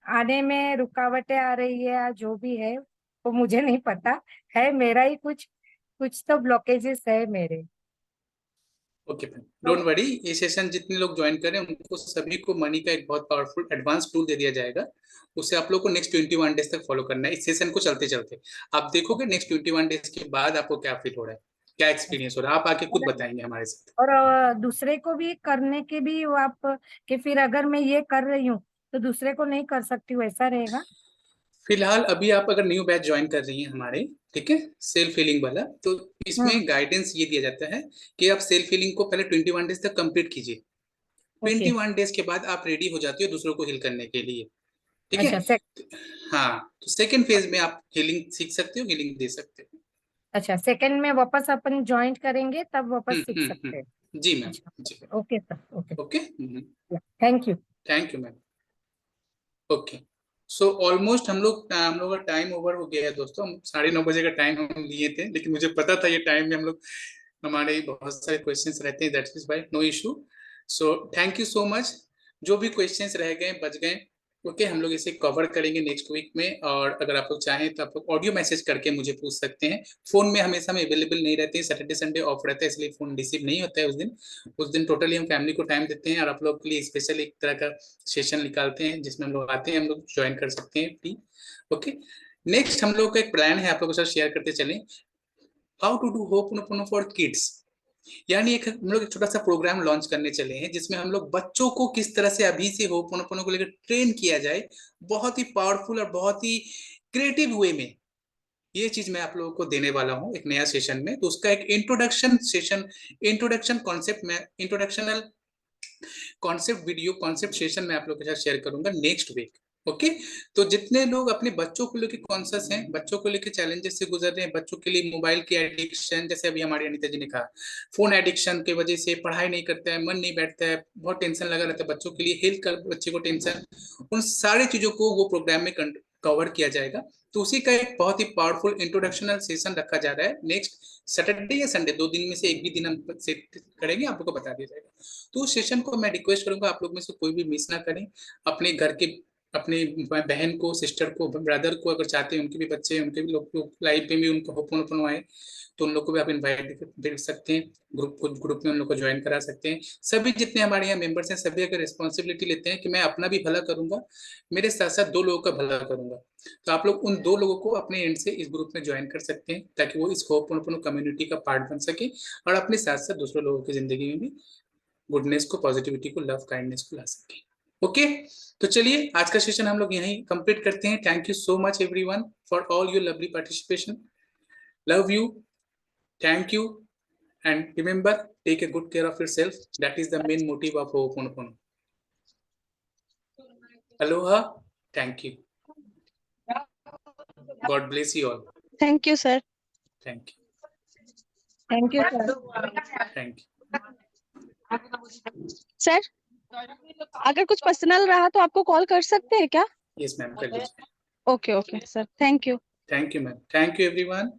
Speaker 11: आने में रुकावटें आ रही है या जो भी है वो मुझे नहीं पता है। मेरा ही कुछ कुछ तो ब्लॉकेजेस है मेरे।
Speaker 1: ओके मैम,
Speaker 11: तो
Speaker 1: डोंट वरी, ये सेशन जितने लोग ज्वाइन करें उनको सभी को मनी का एक बहुत पावरफुल एडवांस टूल दे दिया जाएगा, उससे आप लोग को नेक्स्ट 21 डेज तक फॉलो करना है इस सेशन को चलते चलते। आप देखोगे नेक्स्ट 21 डेज के बाद आपको क्या फील हो रहा है, क्या एक्सपीरियंस हो रहा है, आप आके खुद बताएंगे हमारे साथ।
Speaker 11: और दूसरे को भी करने के भी वो आप, कि फिर अगर मैं ये कर रही हूँ तो दूसरे को नहीं कर सकती हूँ, ऐसा रहेगा?
Speaker 1: फिलहाल अभी आप अगर न्यू बैच ज्वाइन कर रही हैं हमारे, ठीक है, सेल्फ हीलिंग वाला, तो
Speaker 11: हम्म।
Speaker 1: इसमें गाइडेंस ये दिया जाता है कि आप सेल्फ हीलिंग को पहले 21 डेज तक कंप्लीट कीजिए।
Speaker 11: ओके।
Speaker 1: 21 डेज के बाद आप रेडी हो जाती हो दूसरों को हील करने के लिए, ठीक है।
Speaker 11: अच्छा
Speaker 1: हाँ, तो सेकेंड फेज में आप हीलिंग सीख सकते हो, हीलिंग दे सकते हो।
Speaker 11: अच्छा, सेकंड में वापस अपन ज्वाइंट करेंगे तब वापस सीख सकते हैं?
Speaker 1: जी मैम।
Speaker 11: अच्छा,
Speaker 1: जी
Speaker 11: okay sir, okay.
Speaker 1: Okay,
Speaker 11: thank you.
Speaker 1: Thank you ma'am. Okay, so almost हम लोग का टाइम ओवर हो गया है दोस्तों। हम 9:30 बजे का टाइम हम लिए थे, लेकिन मुझे पता था ये टाइम में हम लोग, हमारे बहुत सारे क्वेश्चंस रहते हैं, that is by no issue. So thank you so much. जो भी क्वेश्चंस रह गए बच गए, ओके, हम लोग इसे कवर करेंगे नेक्स्ट वीक में, और अगर आप लोग चाहें तो आप लोग ऑडियो मैसेज करके मुझे पूछ सकते हैं। फोन में हमेशा हम अवेलेबल नहीं रहते हैं, सैटरडे संडे ऑफ रहता है, इसलिए फोन रिसीव नहीं होता है उस दिन टोटली हम फैमिली को टाइम देते हैं, और आप लोग के लिए स्पेशल एक तरह का सेशन निकालते हैं जिसमें हम लोग आते हैं, हम लोग ज्वाइन कर सकते हैं फ्री। ओके, नेक्स्ट हम लोग का एक प्लान है, आप लोगों के साथ शेयर करते चलें, how to do hooponopono for kids. यानी एक हम लोग एक छोटा सा प्रोग्राम लॉन्च करने चले हैं जिसमें हम लोग बच्चों को किस तरह से अभी से होपोनोपोनो को लेकर ट्रेन किया जाए, बहुत ही पावरफुल और बहुत ही क्रिएटिव वे में। ये चीज मैं आप लोगों को देने वाला हूँ एक नया सेशन में, तो उसका एक इंट्रोडक्शन सेशन, इंट्रोडक्शन कॉन्सेप्ट में, इंट्रोडक्शनल कॉन्सेप्ट वीडियो कॉन्सेप्ट सेशन में आप लोगों के साथ शेयर करूंगा नेक्स्ट वीक। ओके, तो जितने लोग अपने बच्चों को लेकर कॉन्शियस हैं, बच्चों को लेकर चैलेंजेस से गुजर रहे हैं, बच्चों के लिए मोबाइल की एडिक्शन, जैसे अभी हमारी अनीता जी ने कहा, फोन एडिक्शन की वजह से पढ़ाई नहीं करता है, मन नहीं बैठता है, बहुत टेंशन लगा रहता है बच्चों के लिए, हेल्थ का बच्चे को टेंशन, उन सारी चीजों को वो प्रोग्राम में कवर किया जाएगा। तो उसी का एक बहुत ही पावरफुल इंट्रोडक्शनल सेशन रखा जा रहा है नेक्स्ट सैटरडे या संडे, 2 दिन में से एक भी दिन हम सेट करेंगे, आप लोग को बता दिया जाएगा। तो उस सेशन को मैं रिक्वेस्ट करूंगा आप लोग में से कोई भी मिस ना करें, अपने घर के अपनी बहन को, सिस्टर को, ब्रदर को अगर चाहते हैं, उनके भी बच्चे हैं, उनके भी लोग लाइफ में भी उनको होपोनोपोनो आए, तो उन लोग को भी आप इनवाइट कर सकते हैं, ग्रुप में उन लोग को ज्वाइन करा सकते हैं। सभी जितने हमारे यहाँ मेंबर्स हैं, सभी अगर रिस्पॉन्सिबिलिटी लेते हैं कि मैं अपना भी भला करूंगा, मेरे साथ साथ 2 लोगों का भला करूंगा, तो आप लोग उन 2 लोगों को अपने एंड से इस ग्रुप में ज्वाइन कर सकते हैं, ताकि वो इस होपोनोपोनो कम्युनिटी का पार्ट बन सके और अपने साथ साथ दूसरे लोगों की जिंदगी में भी गुडनेस को, पॉजिटिविटी को, लव, काइंडनेस को ला सके। ओके, तो चलिए आज का सेशन हम लोग यहीं कंप्लीट करते हैं। Thank you so much everyone for all your lovely participation. Love you, thank you, and remember, take a good care of yourself. That is the main motive of Ho'oponopono. Aloha, thank you. God bless you all.
Speaker 3: Thank you, sir.
Speaker 1: Thank you.
Speaker 11: Thank you sir.
Speaker 1: Thank you.
Speaker 3: Sir, अगर कुछ personal रहा तो आपको call कर सकते हैं क्या?
Speaker 1: Yes, ma'am. कर लीजिए।
Speaker 3: Okay okay sir, thank you.
Speaker 1: Thank you, ma'am. Thank you, everyone.